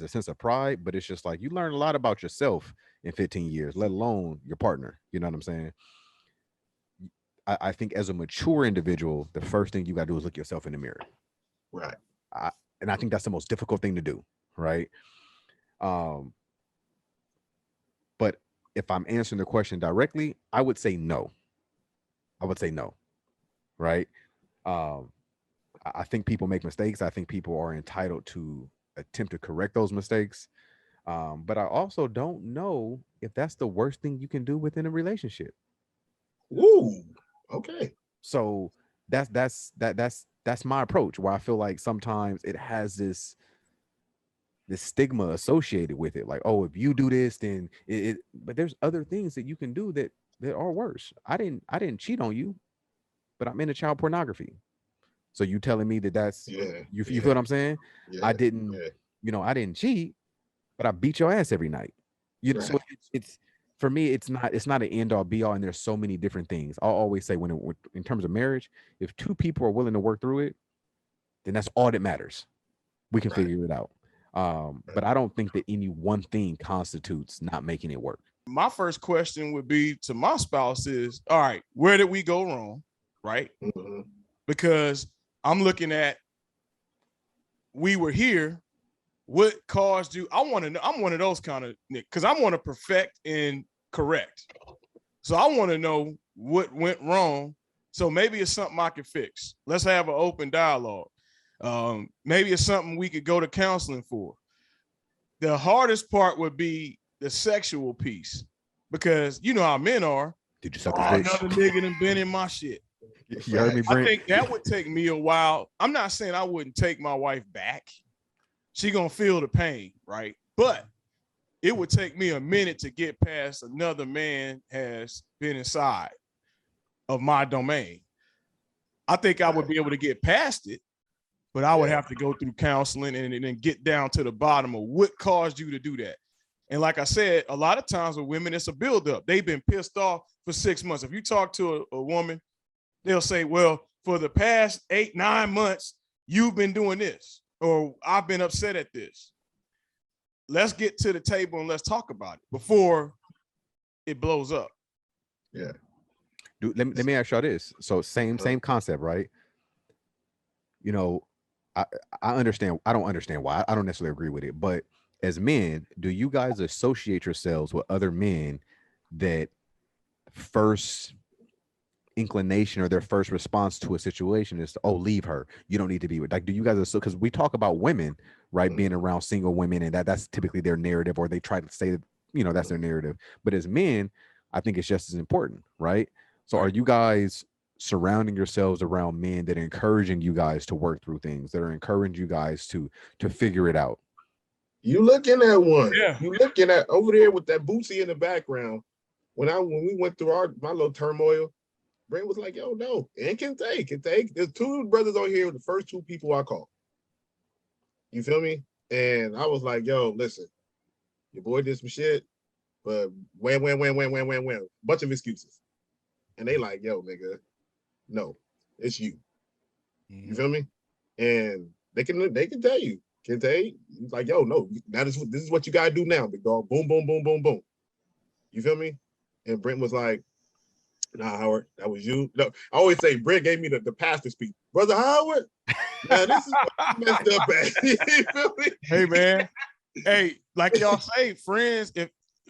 sense of pride, but it's just like you learn a lot about yourself in 15 years, let alone your partner. You know what I'm saying? I think as a mature individual, the first thing you got to do is look yourself in the mirror. Right. And I think that's the most difficult thing to do, right? But if I'm answering the question directly, I would say no. Right? I think people make mistakes. I think people are entitled to attempt to correct those mistakes. But I also don't know if that's the worst thing you can do within a relationship. Ooh, okay. So that's my approach, where I feel like sometimes it has this stigma associated with it. Like, oh, if you do this, then but there's other things that you can do that are worse. I didn't cheat on you, but I'm into child pornography. So you telling me that's you feel what I'm saying? Yeah, I didn't, I didn't cheat, but I beat your ass every night. You know, so it's for me, it's not an end all be all, and there's so many different things. I'll always say in terms of marriage, if two people are willing to work through it, then that's all that matters. We can figure it out. But I don't think that any one thing constitutes not making it work. My first question would be to my spouse is, all right, where did we go wrong? Right? Mm-hmm. Because I'm looking at, we were here. What caused you? I want to know. I'm one of those kind of, because I want to perfect and correct. So I want to know what went wrong. So maybe it's something I can fix. Let's have an open dialogue. Maybe it's something we could go to counseling for. The hardest part would be the sexual piece, because you know how men are. Did you suck his dick? Another nigga done been in my shit. You heard me, Brent? I think that would take me a while. I'm not saying I wouldn't take my wife back. She gonna feel the pain, right? But it would take me a minute to get past another man has been inside of my domain. I think I would be able to get past it, but I would have to go through counseling and then get down to the bottom of what caused you to do that. And like I said, a lot of times with women, it's a buildup. They've been pissed off for 6 months. If you talk to a woman, they'll say, well, for the past 8-9 months, you've been doing this, or I've been upset at this. Let's get to the table and let's talk about it before it blows up. Yeah. Dude, let me ask y'all this. So same concept, right? You know, I understand. I don't understand why. I don't necessarily agree with it. But as men, do you guys associate yourselves with other men that first inclination or their first response to a situation is, oh, leave her, you don't need to be with, like, do you guys, because we talk about women, right, being around single women, and that's typically their narrative, or they try to say that, that's their narrative. But as men, I think it's just as important, right? So are you guys surrounding yourselves around men that are encouraging you guys to work through things, that are encouraging you guys to figure it out? You looking at one. Yeah. You looking at over there with that Boosie in the background. When we went through my little turmoil, Brent was like, yo, no, and can take. There's 2 brothers on here, the first 2 people I called. You feel me? And I was like, yo, listen, your boy did some shit, but wham. Bunch of excuses. And they like, yo, nigga, no, it's you. You feel me? And they can tell you. Can tell you, like, yo, no, this is what you gotta do now, big dog. Boom, boom, boom, boom, boom. You feel me? And Brent was like, nah, Howard, that was you. No, I always say Brent gave me the pastor speak. Brother Howard, now this is what you messed up at. You feel me? Hey, man. Hey, like y'all say, friends,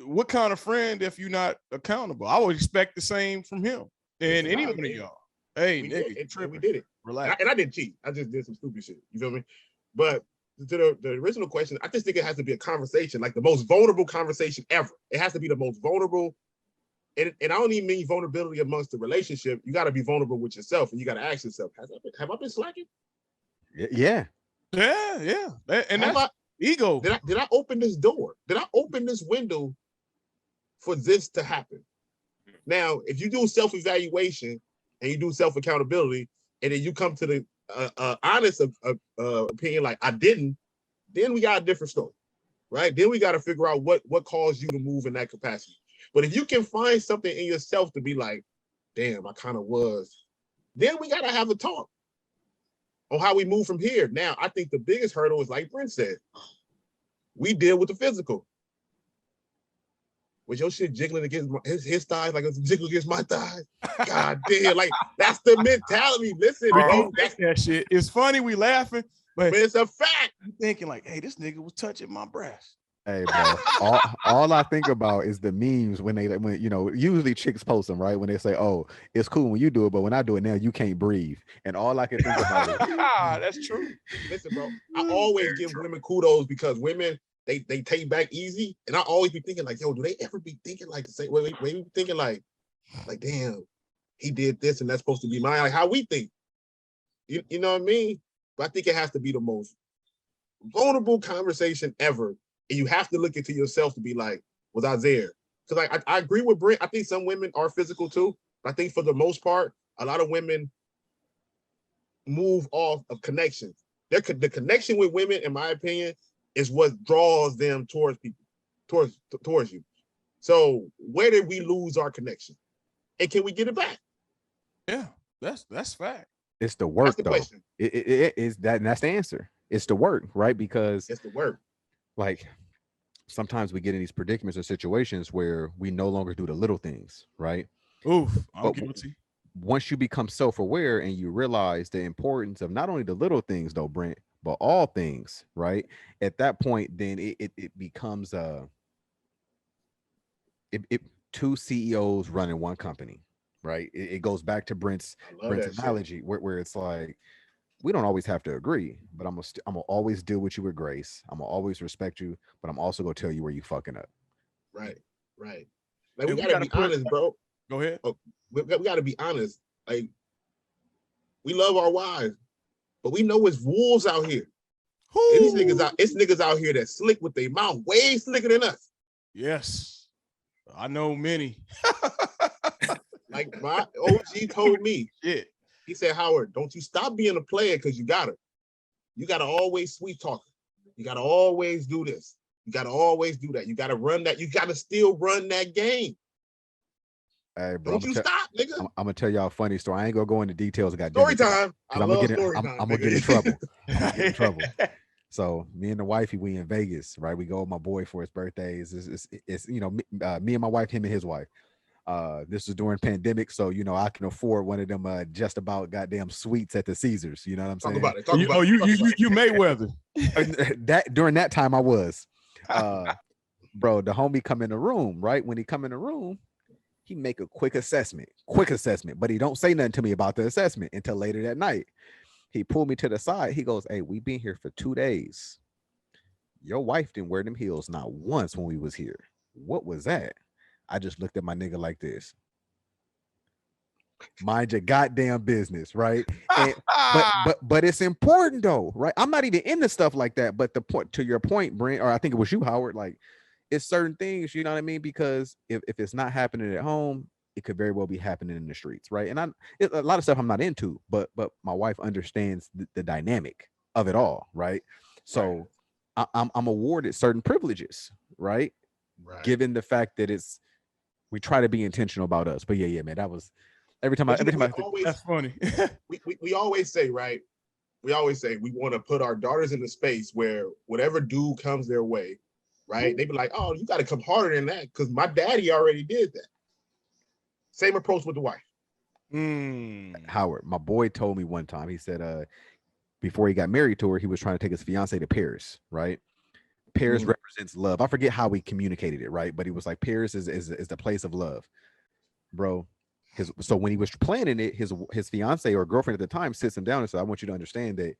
what kind of friend if you're not accountable? I would expect the same from him and any one of y'all. Hey, nigga, we did it. Relax. And I didn't cheat. I just did some stupid shit. You feel me? But the original question, I just think it has to be a conversation, like the most vulnerable conversation ever. It has to be the most vulnerable. And I don't even mean vulnerability amongst the relationship. You got to be vulnerable with yourself, and you got to ask yourself, have I been slacking? Yeah. And that's ego. Did I open this door? Did I open this window for this to happen? Now, if you do self-evaluation and you do self-accountability, and then you come to the honest opinion, like I didn't, then we got a different story, right? Then we got to figure out what caused you to move in that capacity. But if you can find something in yourself to be like, damn, I kind of was, then we got to have a talk on how we move from here. Now, I think the biggest hurdle is, like Brent said, we deal with the physical. Was your shit jiggling against his thighs like it's jiggling against my thighs? God damn, like that's the mentality. Listen, bro, that's that shit. It's funny, we laughing, but it's a fact. I'm thinking like, hey, this nigga was touching my breast. Hey, bro, all I think about is the memes when you know, usually chicks post them, right? When they say, oh, it's cool when you do it, but when I do it now, you can't breathe. And all I can think about is that's true. Listen, bro, I always give women kudos because women, they take back easy. And I always be thinking like, yo, do they ever be thinking like the same way? We thinking like, damn, he did this and that's supposed to be mine. Like how we think. You know what I mean? But I think it has to be the most vulnerable conversation ever. And you have to look into yourself to be like, was I there? Because like, I agree with Brent. I think some women are physical too. But I think for the most part, a lot of women move off of connection. The connection with women, in my opinion, is what draws them towards people, towards you. So where did we lose our connection? And can we get it back? Yeah, that's fact. It's the work, that's the though. Question. It is that, and that's the answer. It's the work, right? Because it's the work. Like sometimes we get in these predicaments or situations where we no longer do the little things, right? Oof, I'm guilty. Once you become self-aware and you realize the importance of not only the little things though, Brent, but all things, right? At that point, then it becomes two CEOs running one company, right? It goes back to Brent's analogy where it's like, we don't always have to agree, but I'm gonna always deal with you with grace. I'm gonna always respect you, but I'm also gonna tell you where you fucking up. Right. Like we gotta be honest, bro. Go ahead. Oh, we gotta be honest. Like we love our wives, but we know it's wolves out here. And these niggas out here that slick with their mouth, way slicker than us. Yes, I know many. Like my OG told me. Shit. He said, Howard, don't you stop being a player because you gotta always sweet talk. You gotta always do this. You gotta always do that. You gotta run that. You gotta still run that game. Hey, bro, don't you stop, nigga. I'm gonna tell y'all a funny story. I ain't gonna go into details. Story time. I'm gonna get in trouble. I'm gonna get in trouble. So me and the wifey, we in Vegas, right? We go with my boy for his birthday. It's you know, me and my wife, him and his wife. This was during pandemic, so you know I can afford one of them just about goddamn suites at the Caesars. You know what I'm saying? Talk about it. You Mayweather. That during that time I was, bro. The homie come in the room, right? When he come in the room, he make a quick assessment, but he don't say nothing to me about the assessment until later that night. He pulled me to the side. He goes, "Hey, we been here for 2 days. Your wife didn't wear them heels not once when we was here. What was that?" I just looked at my nigga like this. Mind your goddamn business, right? And, but it's important though, right? I'm not even into stuff like that. But the point, to your point, Brent, or I think it was you, Howard, like it's certain things, you know what I mean? Because if it's not happening at home, it could very well be happening in the streets, right? And a lot of stuff I'm not into, but my wife understands the dynamic of it all, right? So right. I'm awarded certain privileges, right? Given the fact that we try to be intentional about us. But yeah, man, that was every time that's funny. we always say, right? We always say we want to put our daughters in the space where whatever dude comes their way, right? They be like, oh, you got to come harder than that because my daddy already did that. Same approach with the wife. Howard, my boy told me one time, he said, before he got married to her, he was trying to take his fiance to Paris, right? Paris represents love. I forget how we communicated it, right? But he was like, Paris is the place of love, bro. So when he was planning it, his fiance or girlfriend at the time sits him down and said, I want you to understand that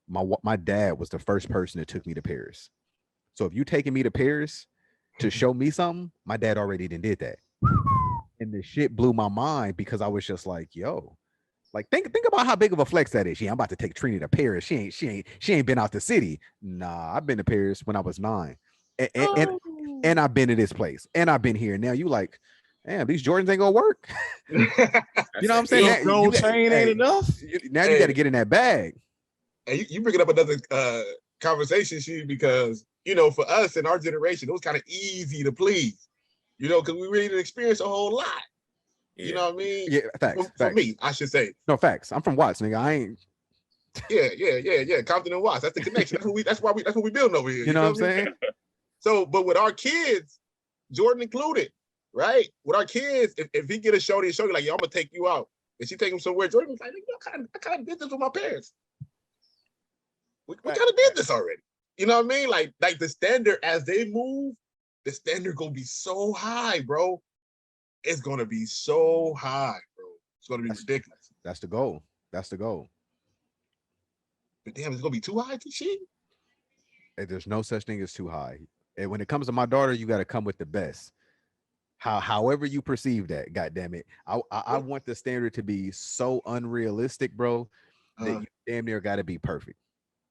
my dad was the first person that took me to Paris. So if you taking me to Paris to show me something, my dad already did that. And the shit blew my mind because I was just like, yo, like think about how big of a flex that is. Yeah, I'm about to take Trini to Paris. She ain't been out the city. Nah, I've been to Paris when I was 9. And I've been to this place. And I've been here. Now you like, damn, these Jordans ain't gonna work. You know what I'm saying? Gold chain ain't enough. Now you got to get in that bag. And you bring it up another conversation, she, because for us in our generation, it was kind of easy to please, because we really didn't experience a whole lot. Yeah. You know what I mean? Yeah, facts. For me, I should say. No, facts. I'm from Watts, nigga. I ain't. Yeah. Compton and Watts. That's the connection. That's what we building over here. You know what I'm saying? So, but with our kids, Jordan included, right? With our kids, if he get a shorty like, yo, I'm gonna take you out, and she take him somewhere, Jordan was like, I kind of did this with my parents. We kind of did this already. You know what I mean? Like the standard as they move, the standard gonna be so high, bro. It's gonna be so high, bro. It's gonna be ridiculous. That's the goal. But damn, it's gonna be too high to she. There's no such thing as too high. And when it comes to my daughter, you got to come with the best. However you perceive that, God damn it. I want the standard to be so unrealistic, bro, that you damn near got to be perfect.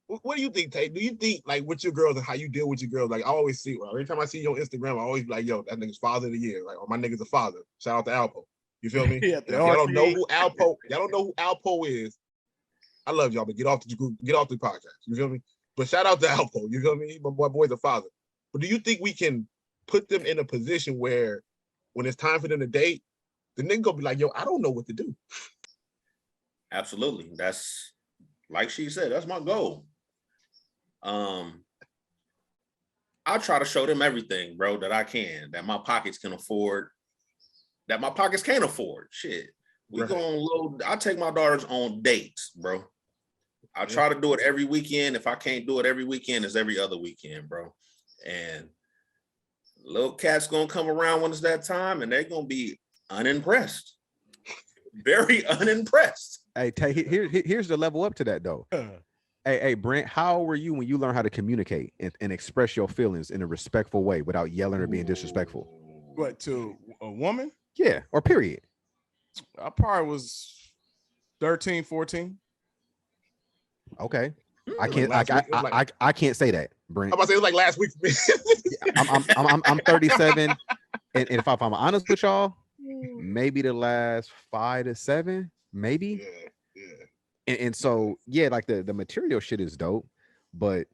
What do you think, Tate? Do you think, like, with your girls and how you deal with your girls? Like, I always see, every time I see you on Instagram, I always be like, yo, that nigga's father of the year. Like, or my nigga's a father. Shout out to Alpo. You feel me? Yeah, y'all don't know who Alpo is. I love y'all, but get off the podcast. You feel me? But shout out to Alpo. You feel me? My boy's a father. But do you think we can put them in a position where when it's time for them to date, the nigga gonna be like, yo, I don't know what to do? Absolutely. That's, like she said, that's my goal. I try to show them everything, bro, that I can, that my pockets can afford, that my pockets can't afford. Shit. We go on low. I take my daughters on dates, bro. I try to do it every weekend. If I can't do it every weekend, it's every other weekend, bro. And little cat's gonna come around when it's that time, and they're gonna be unimpressed. Very unimpressed. Hey, here's the level up to that though. Hey, Brent, how were you when you learned how to communicate and express your feelings in a respectful way without yelling or being disrespectful? What, to a woman? Yeah, or period. I probably was 13, 14. Okay. I can't say that, Brent. I'm about to say it was like last week for me. I'm 37, and if I'm honest with y'all, maybe the last 5 to 7, maybe. Yeah. And so yeah, like the material shit is dope, but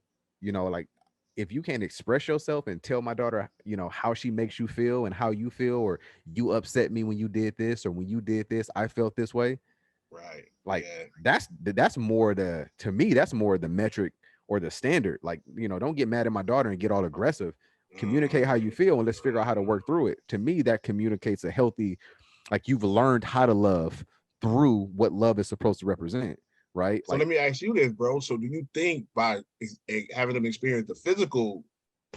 like if you can't express yourself and tell my daughter, how she makes you feel and how you feel, or you upset me when you did this, or when you did this, I felt this way. Right. Like that's more to me, that's more the metric or the standard. Like, don't get mad at my daughter and get all aggressive. Communicate how you feel and let's figure out how to work through it. To me, that communicates a healthy, like you've learned how to love through what love is supposed to represent. Right. So let me ask you this, bro. So do you think by having them experience the physical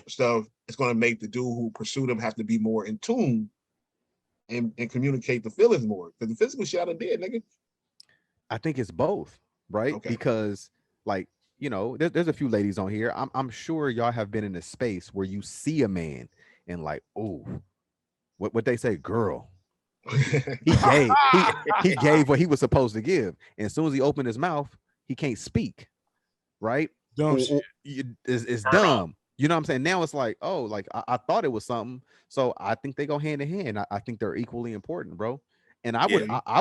stuff, it's going to make the dude who pursue them have to be more in tune and communicate the feelings more? Because the physical shit I done did, nigga. I think it's both, right? Okay. Because like, there's a few ladies on here. I'm sure y'all have been in a space where you see a man and like, oh, what they say, girl. he gave what he was supposed to give, and as soon as he opened his mouth, he can't speak. Right? Dumb shit. It's dumb. You know what I'm saying? Now it's like, oh, like I thought it was something. So I think they go hand in hand. I think they're equally important, bro. And I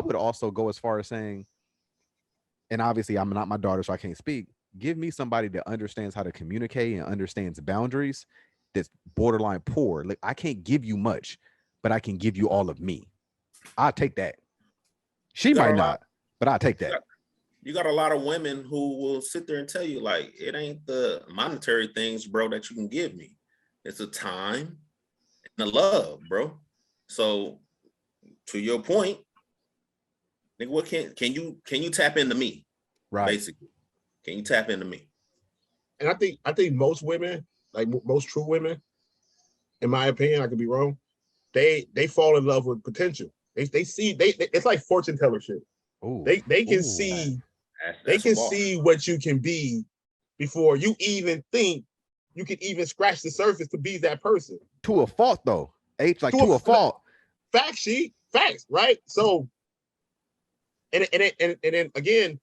would also go as far as saying, and obviously I'm not my daughter, so I can't speak. Give me somebody that understands how to communicate and understands boundaries. That's borderline poor. Like I can't give you much, but I can give you all of me. I'll take that. She might not, but I'll take that. You got a lot of women who will sit there and tell you, like, it ain't the monetary things, bro, that you can give me. It's the time and the love, bro. So to your point, nigga, what can you tap into me? Right. Basically. Can you tap into me? And I think most women, like most true women, in my opinion, I could be wrong, they fall in love with potential. They see it's like fortune teller shit. They can see see what you can be before you even think you can even scratch the surface to be that person. To a fault, though. To a fault. Facts, right? So, and then again,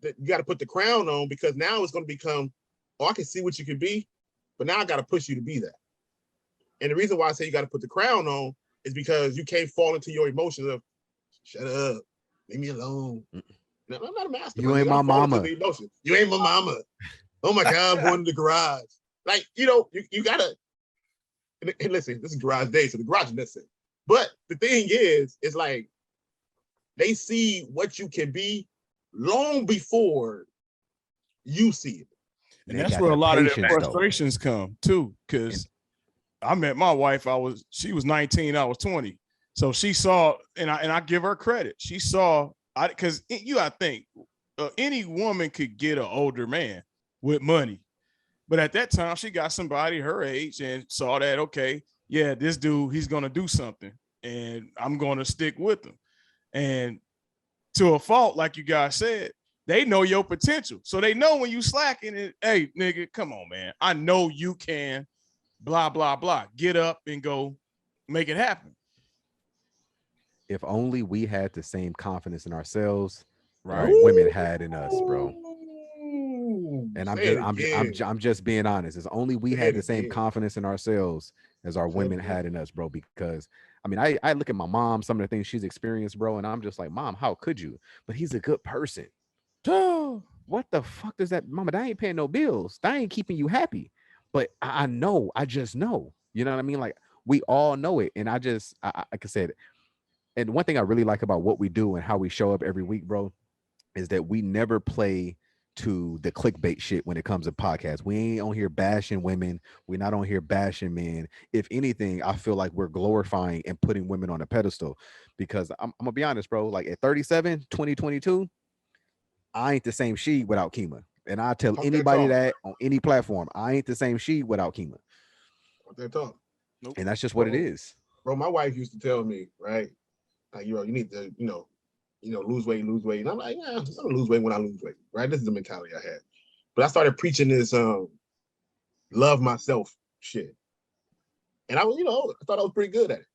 you got to put the crown on, because now it's going to become, oh, I can see what you can be, but now I got to push you to be that. And the reason why I say you got to put the crown on is because you can't fall into your emotions of, shut up, leave me alone. No, I'm not a master. You ain't my mama. You ain't my mama. Oh my God, I'm going to the garage. Like, you gotta, and listen, this is garage day, so the garage is necessary. But the thing is, it's like, they see what you can be long before you see it. And that's where a lot of their frustrations come too. Because I met my wife, she was 19, I was 20. So she saw, and I give her credit. She saw, because you gotta think, any woman could get an older man with money. But at that time, she got somebody her age and saw that, okay, yeah, this dude, he's going to do something and I'm going to stick with him. And to a fault, like you guys said, they know your potential. So they know when you slacking it, hey, nigga, come on, man. I know you can, blah, blah, blah. Get up and go make it happen. If only we had the same confidence in ourselves our women had in us, bro. And I'm just being honest. It's only we had the same confidence in ourselves as our women had in us, bro. Because I mean, I look at my mom, some of the things she's experienced, bro, and I'm just like, Mom, how could you? But he's a good person. What the fuck does that, Mama? That ain't paying no bills. That ain't keeping you happy. But I know, I just know. You know what I mean? Like, we all know it. And like I said, and one thing I really like about what we do and how we show up every week, bro, is that we never play to the clickbait shit when it comes to podcasts. We ain't on here bashing women. We're not on here bashing men. If anything, I feel like we're glorifying and putting women on a pedestal, because I'm gonna be honest, bro. Like at 37, 2022, I ain't the same she without Kima. And I tell anybody that on any platform, I ain't the same she without Kima. Nope. And that's just what it is. Bro, my wife used to tell me, right? Like, you need to, lose weight. And I'm like, yeah, I'm gonna lose weight when I lose weight, right? This is the mentality I had. But I started preaching this love myself shit. And I was, I thought I was pretty good at it.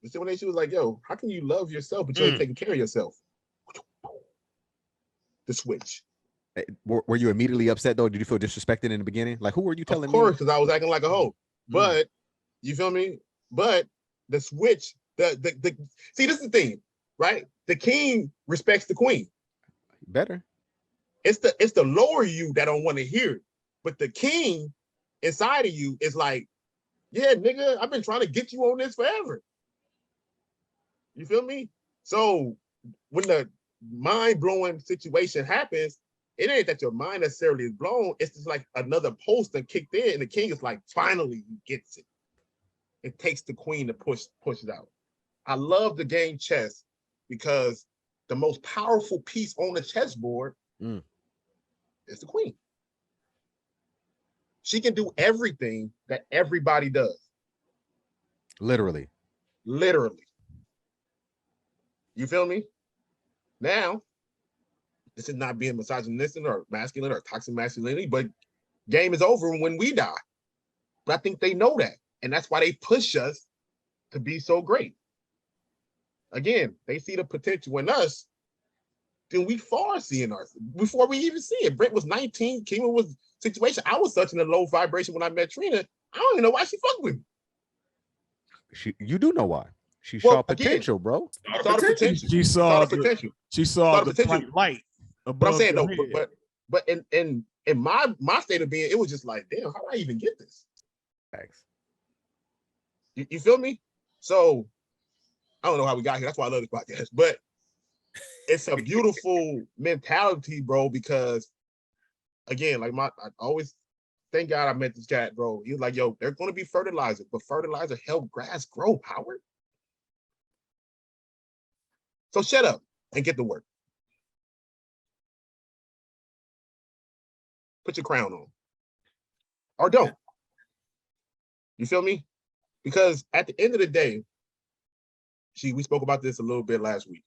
And so when she was like, yo, how can you love yourself but you ain't taking care of yourself? The switch. Were you immediately upset though? Did you feel disrespected in the beginning? Like, who were you telling me? Of course, because I was acting like a hoe. But you feel me? But the switch, the see, this is the thing, right? The king respects the queen. Better. It's the lower you that don't want to hear it. But the king inside of you is like, yeah, nigga, I've been trying to get you on this forever. You feel me? So when the mind-blowing situation happens, it ain't that your mind necessarily is blown. It's just like another post that kicked in, and the king is like, finally he gets it. It takes the queen to push it out. I love the game chess because the most powerful piece on the chessboard is the queen. She can do everything that everybody does. Literally. You feel me? Now, this is not being misogynistic or masculine or toxic masculinity, but game is over when we die. But I think they know that. And that's why they push us to be so great. Again, they see the potential in us, then we far seeing us before we even see it. Brent was 19, Kima was situation. I was such in a low vibration when I met Trina. I don't even know why she fucked with me. You do know why. She saw potential, bro. Saw the potential. She saw the potential. She saw the potential. Light above. But I'm saying though, but in my state of being, it was just like, damn, how do I even get this? Thanks. You feel me? So I don't know how we got here. That's why I love this podcast. But it's a beautiful mentality, bro, because again, like I always thank God I met this cat, bro. He was like, yo, they're gonna be fertilizer, but fertilizer help grass grow, Howard. So shut up and get to work. Put your crown on. Or don't. You feel me? Because at the end of the day, we spoke about this a little bit last week.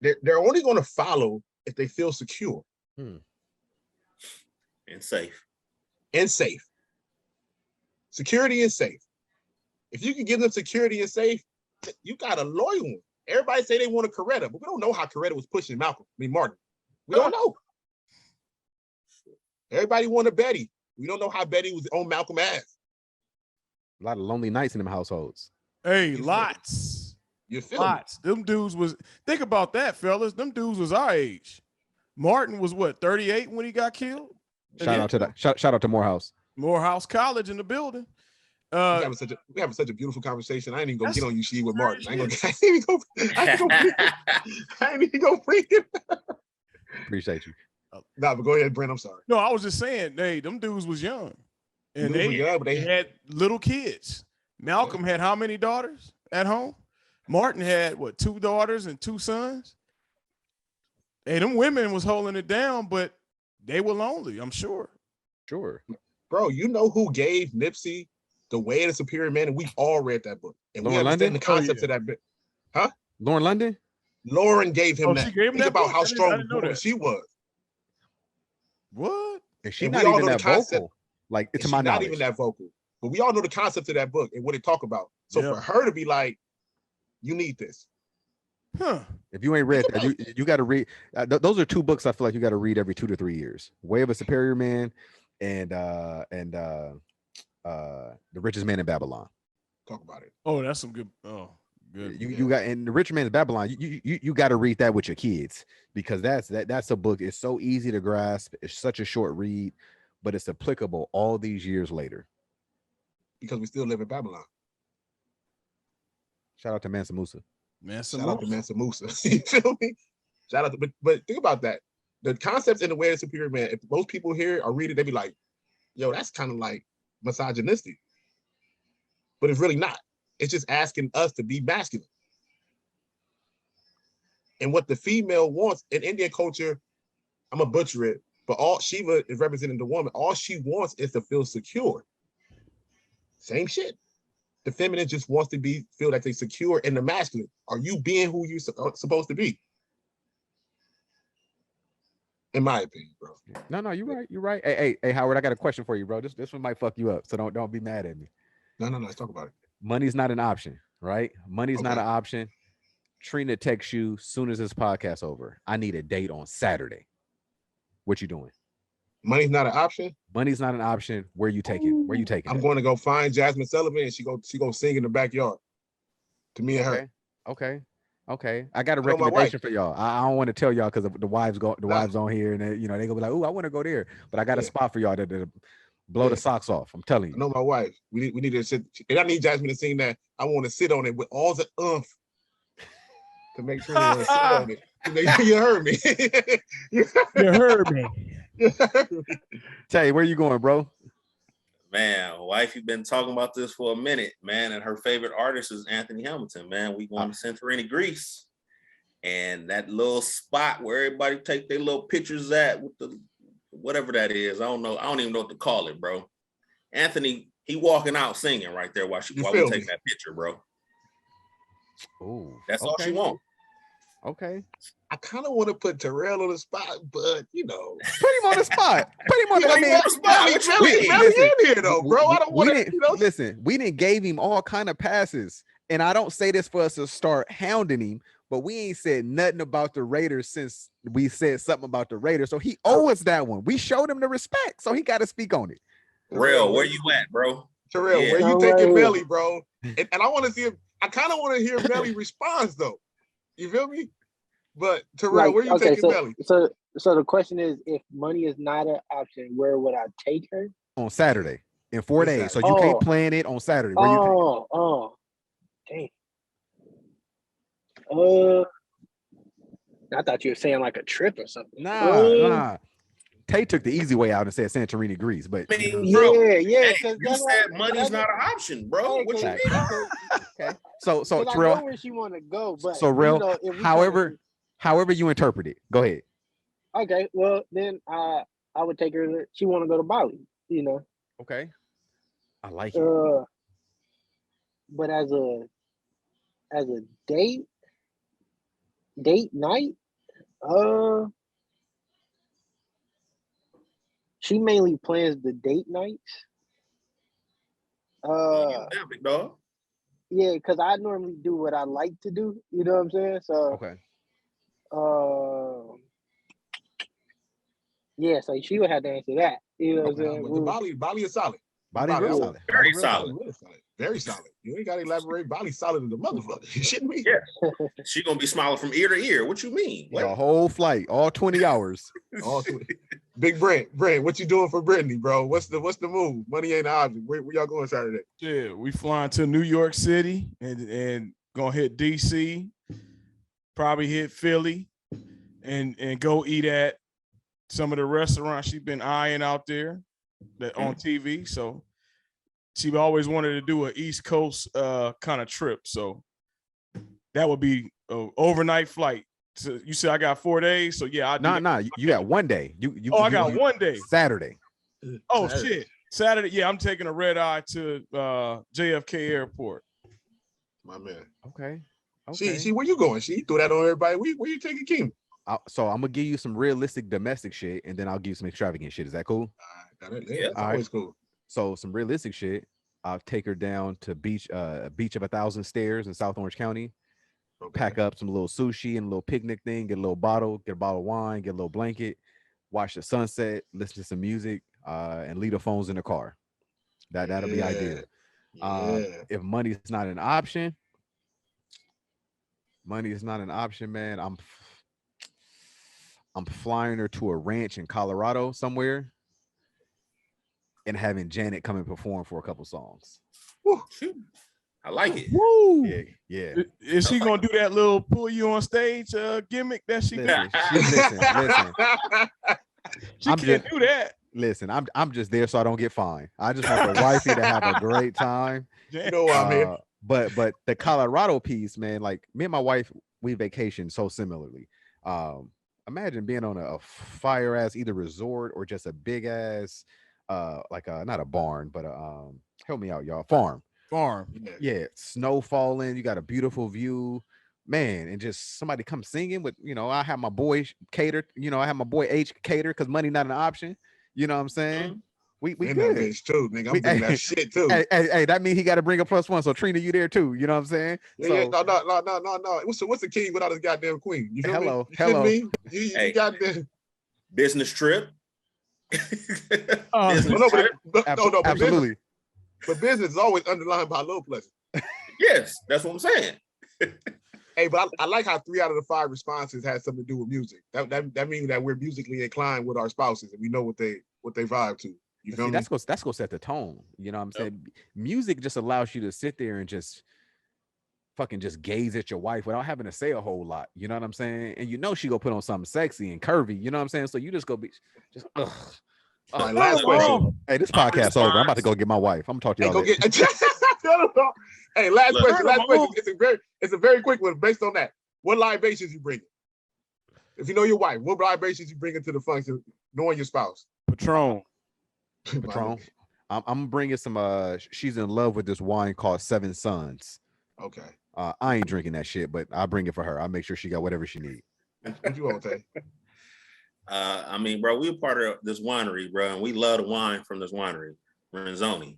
They're only going to follow if they feel secure. And safe. And safe. Security and safe. If you can give them security and safe, you got a loyal one. Everybody say they want a Coretta, but we don't know how Coretta was pushing Martin. We don't know. Everybody wanted Betty. We don't know how Betty was on Malcolm ass. A lot of lonely nights in them households. Hey, lots. You feel lots. Me? Them dudes was, think about that, fellas. Them dudes was our age. Martin was what, 38 when he got killed? Shout out to Morehouse. Morehouse College in the building. We having such a beautiful conversation. I ain't even gonna get on you, She, with Martin. I ain't even gonna bring it. Appreciate you. Nah, but go ahead, Brent. I'm sorry. No, I was just saying, hey, them dudes was young. And they had little kids. Malcolm had how many daughters at home? Martin had what, 2 daughters and 2 sons? Hey, them women was holding it down, but they were lonely, I'm sure. Sure. Bro, you know who gave Nipsey The Way of the Superior Man? And we've all read that book. And Lauren we understand London? the concepts of that bit. Huh? Lauren London? Lauren gave him that. She gave him Think that about book? how I strong didn't know that. she was. What? And she's And not we all even know the that concept. vocal. Like, to She's my not knowledge. even that vocal. But we all know the concept of that book and what it talk about. So Yeah. for her to be like, you need this. Huh. If you ain't read that, you got to read. Those are 2 books I feel like you got to read every 2 to 3 years. Way of a Superior Man and The Richest Man in Babylon. Talk about it. Oh, that's some good. Oh, good. You got, and The Rich Man in Babylon. You got to read that with your kids, because that's a book. It's so easy to grasp. It's such a short read, but it's applicable all these years later. Because we still live in Babylon. Shout out to Mansa Musa. Shout out to Mansa Musa. You feel me? Shout out to, but think about that. The concepts in The Way of the Superior Man, if most people here are reading, they be like, yo, that's kind of like misogynistic. But it's really not. It's just asking us to be masculine. And what the female wants in Indian culture, I'm gonna butcher it, but all Shiva is representing the woman. All she wants is to feel secure. Same shit. The feminine just wants to feel like they secure in the masculine. Are you being who you're supposed to be? In my opinion, bro. No, you're right. You're right. Hey, Howard, I got a question for you, bro. This one might fuck you up, so don't be mad at me. No, let's talk about it. Money's not an option, right? Money's not an option. Trina texts you soon as this podcast over. I need a date on Saturday. What you doing? Money's not an option. Money's not an option. Where you taking? Where you taking? I'm going to go find Jasmine Sullivan, and she go sing in the backyard to me and her. Okay. I got a recommendation for y'all. I don't want to tell y'all because the wives on here, and they gonna be like, "Oh, I want to go there," but I got a spot for y'all to blow the socks off. I'm telling you. I know my wife. We need to sit, and I need Jasmine to sing that. I want to sit on it with all the to make sure they sit on it. You heard me. You heard me. Tay, where you going, bro? Man, wifey been talking about this for a minute, man, and her favorite artist is Anthony Hamilton, man. We going to Santorini, Greece, and that little spot where everybody take their little pictures at with the whatever that is. I don't know. I don't even know what to call it, bro. Anthony, he walking out singing right there while we taking that picture, bro. Oh, that's all she wants. Okay. I kind of want to put Terrell on the spot, but put him on the spot. Put him on the spot. Really in here though, bro. I don't want to. Listen, we didn't gave him all kind of passes, and I don't say this for us to start hounding him, but we ain't said nothing about the Raiders since we said something about the Raiders. So he owes us that one. We showed him the respect, so he got to speak on it. Terrell, where you at, bro? Terrell, where you taking Melly, bro? And I want to see if I kind of want to hear Melly response though. You feel me? But Terrell, where you taking Melly? So the question is, if money is not an option, where would I take her? On Saturday in 4 days. So you can't plan it on Saturday. Where you take? I thought you were saying like a trip or something. Nah. Tay took the easy way out and said Santorini, Greece, but bro, yeah. Hey, you said money's not an option, bro. What you mean? Okay. So Terrell, I know where she want to go, but so real. However you interpret it, go ahead. Okay, well then I would take her. She want to go to Bali, Okay, I like it. But as a date night, she mainly plans the date nights. Damn, big dog. Yeah, because I normally do what I like to do. You know what I'm saying? So, Okay. yeah. So she would have to answer that. You know what I'm But saying? the Bali is solid. Body Bali, real I would- solid. Very Body real solid. Really solid. Very solid. You ain't got to elaborate. Bali solid as the motherfucker. You shitting me? Yeah. She gonna be smiling from ear to ear. What you mean? What? The whole flight, all 20 hours. Also, Big Brent, what you doing for Brittany, bro? What's the move? Money ain't an object. Where y'all going Saturday? Yeah, we flying to New York City and gonna hit DC, probably hit Philly, and go eat at some of the restaurants she's been eyeing out there that on TV. So she always wanted to do an East Coast kind of trip. So that would be an overnight flight. So you said I got 4 days. So yeah, You got 1 day. I got 1 day. Saturday. Oh Saturday. shit. Saturday. Yeah, I'm taking a red eye to JFK Airport. My man. Okay. See, where you going? She threw that on everybody. Where you taking Kim? So I'm gonna give you some realistic domestic shit, and then I'll give you some extravagant shit. Is that cool? That's All always right. cool. So some realistic shit. I'll take her down to beach of 1,000 stairs in South Orange County. Okay. Pack up some little sushi and a little picnic thing. Get a little bottle. Get a bottle of wine. Get a little blanket. Watch the sunset. Listen to some music. And leave the phones in the car. That'll be ideal. Yeah. If money is not an option, man. I'm flying her to a ranch in Colorado somewhere and having Janet come and perform for a couple songs. Shoot. I like it. Woo! Yeah. Is she gonna do that little pull you on stage gimmick that she got? Listen. She can't do that. Listen, I'm just there so I don't get fined. I just want the wifey to have a great time. You know what I mean? But the Colorado piece, man, like me and my wife, we vacation so similarly. Imagine being on a fire ass either resort or just a big ass not a barn, but help me out, y'all. Farm. Yeah, snow falling, you got a beautiful view, man, and just somebody come singing with, I have my boy cater, I have my boy H cater because money not an option. You know what I'm saying? We in good. that bitch too, nigga. I'm doing that shit too. Hey, that means he got to bring a +1. So Trina, you there too? You know what I'm saying? Yeah, no. What's the king without his goddamn queen? You feel me? Hello. You goddamn business trip. Absolutely. But business is always underlined by low pleasure. Yes, that's what I'm saying. Hey, but I like how 3 out of the 5 responses had something to do with music. That means that we're musically inclined with our spouses and we know what they vibe to. You feel me? That's gonna set the tone. You know what I'm saying? Music just allows you to sit there and just fucking just gaze at your wife without having to say a whole lot. You know what I'm saying? And she gonna put on something sexy and curvy. You know what I'm saying? So you just go be just ugh. All right, last question. Hey, this podcast over. I'm about to go get my wife. I'm gonna talk to y'all later. Hey, last question. It's a very quick one based on that. What libations you bringing? If you know your wife, what libations you bringing to the function, knowing your spouse? Patron. I'm bringing some. She's in love with this wine called Seven Sons. Okay. I ain't drinking that shit, but I'll bring it for her. I'll make sure she got whatever she needs. What you want, Tay? I mean, bro, we're part of this winery, bro, and we love the wine from this winery, Renzoni.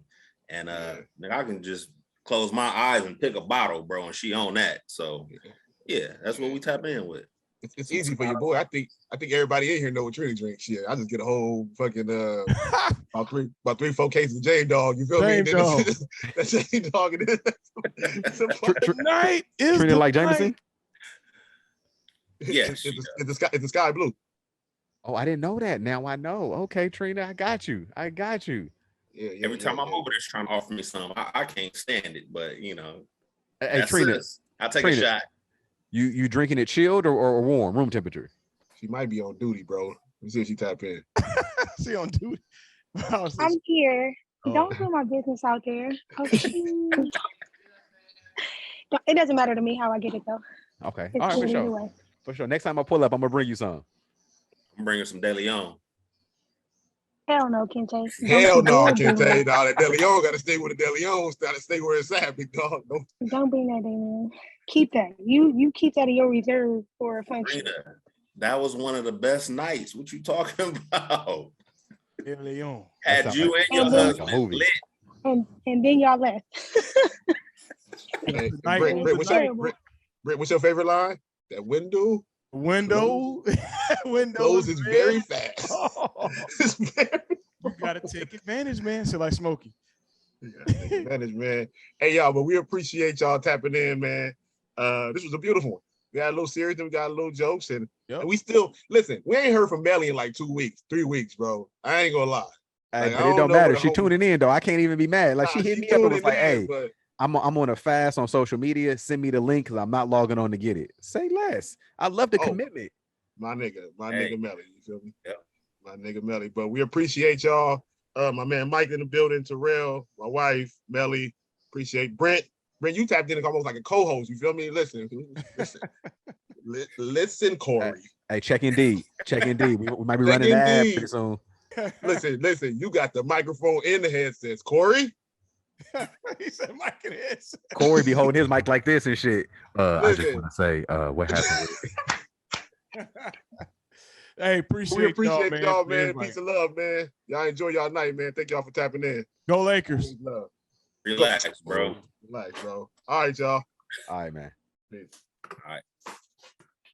And I can just close my eyes and pick a bottle, bro, and she on that. So yeah, that's what we tap in with. It's easy for your boy. I think everybody in here know what Trini drinks. Shit, I just get a whole fucking about 3-4 cases of J Dog. You feel me? That J Dog. Tonight is Trini like Jameson. Yes, it's the sky blue. Oh, I didn't know that. Now I know. Okay, Trina, I got you. Yeah, every time I'm over there, she's trying to offer me some. I can't stand it, but Hey, Trina, I'll take a shot. You drinking it chilled or warm, room temperature? She might be on duty, bro. Let me see if she tap in. She on duty. I'm here. Don't put my business out there. Okay. It doesn't matter to me how I get it though. Okay. It's All right, cool for sure. either way. For sure. Next time I pull up, I'm gonna bring you some. I'm bringing some De Leon. Hell no, Kente. Hell no, Kente. No, that De Leon got to stay with the De Leon. Got to stay where it's at, big dog. Don't bring that in. Keep that. You keep that in your reserve for a function. That was one of the best nights. What you talking about? El Leon. Had sound you like- and your that sound like a husband movie. lit. And then y'all left. Hey, Night Britt, was Britt, the what's night. your, Britt, what's your favorite line? That window Window. Window closes is very red. fast. Oh, It's very you gotta take advantage, man. So like Smokey. Yeah, take advantage, man. Hey, y'all, but we appreciate y'all tapping in, man. This was a beautiful one. We got a little serious, and we got a little jokes, and we still listen. We ain't heard from Melly in like 2 weeks, 3 weeks, bro. I ain't gonna lie. Hey, Like, but I it don't know matter. what She the homie- tuning in though. I can't even be mad. Like she hit me up and was tuning like, in, "Hey, but I'm on a fast on social media. Send me the link because I'm not logging on to get it." Say less. I love the commitment. my nigga Hey. Melly, you feel me? Yep. My nigga Melly. But we appreciate y'all. My man Mike in the building, Terrell, my wife, Melly. Appreciate Brent. Brent, you tapped in almost like a co-host. You feel me? Listen. Listen, Corey. Hey, check Indeed. Check Indeed. We might be Check running an ad Indeed. pretty soon. Listen. You got the microphone in the headsets, Corey. He said Mike and his. Corey be holding his mic like this and shit. I just Listen. want to say what happened with Hey, We appreciate appreciate y'all, y'all, man. man. Peace and love, man. Y'all enjoy y'all night, man. Thank y'all for tapping in. Go Lakers. Peace, love. Relax, bro. Relax, bro. All right, y'all. All right, man. Peace. All right.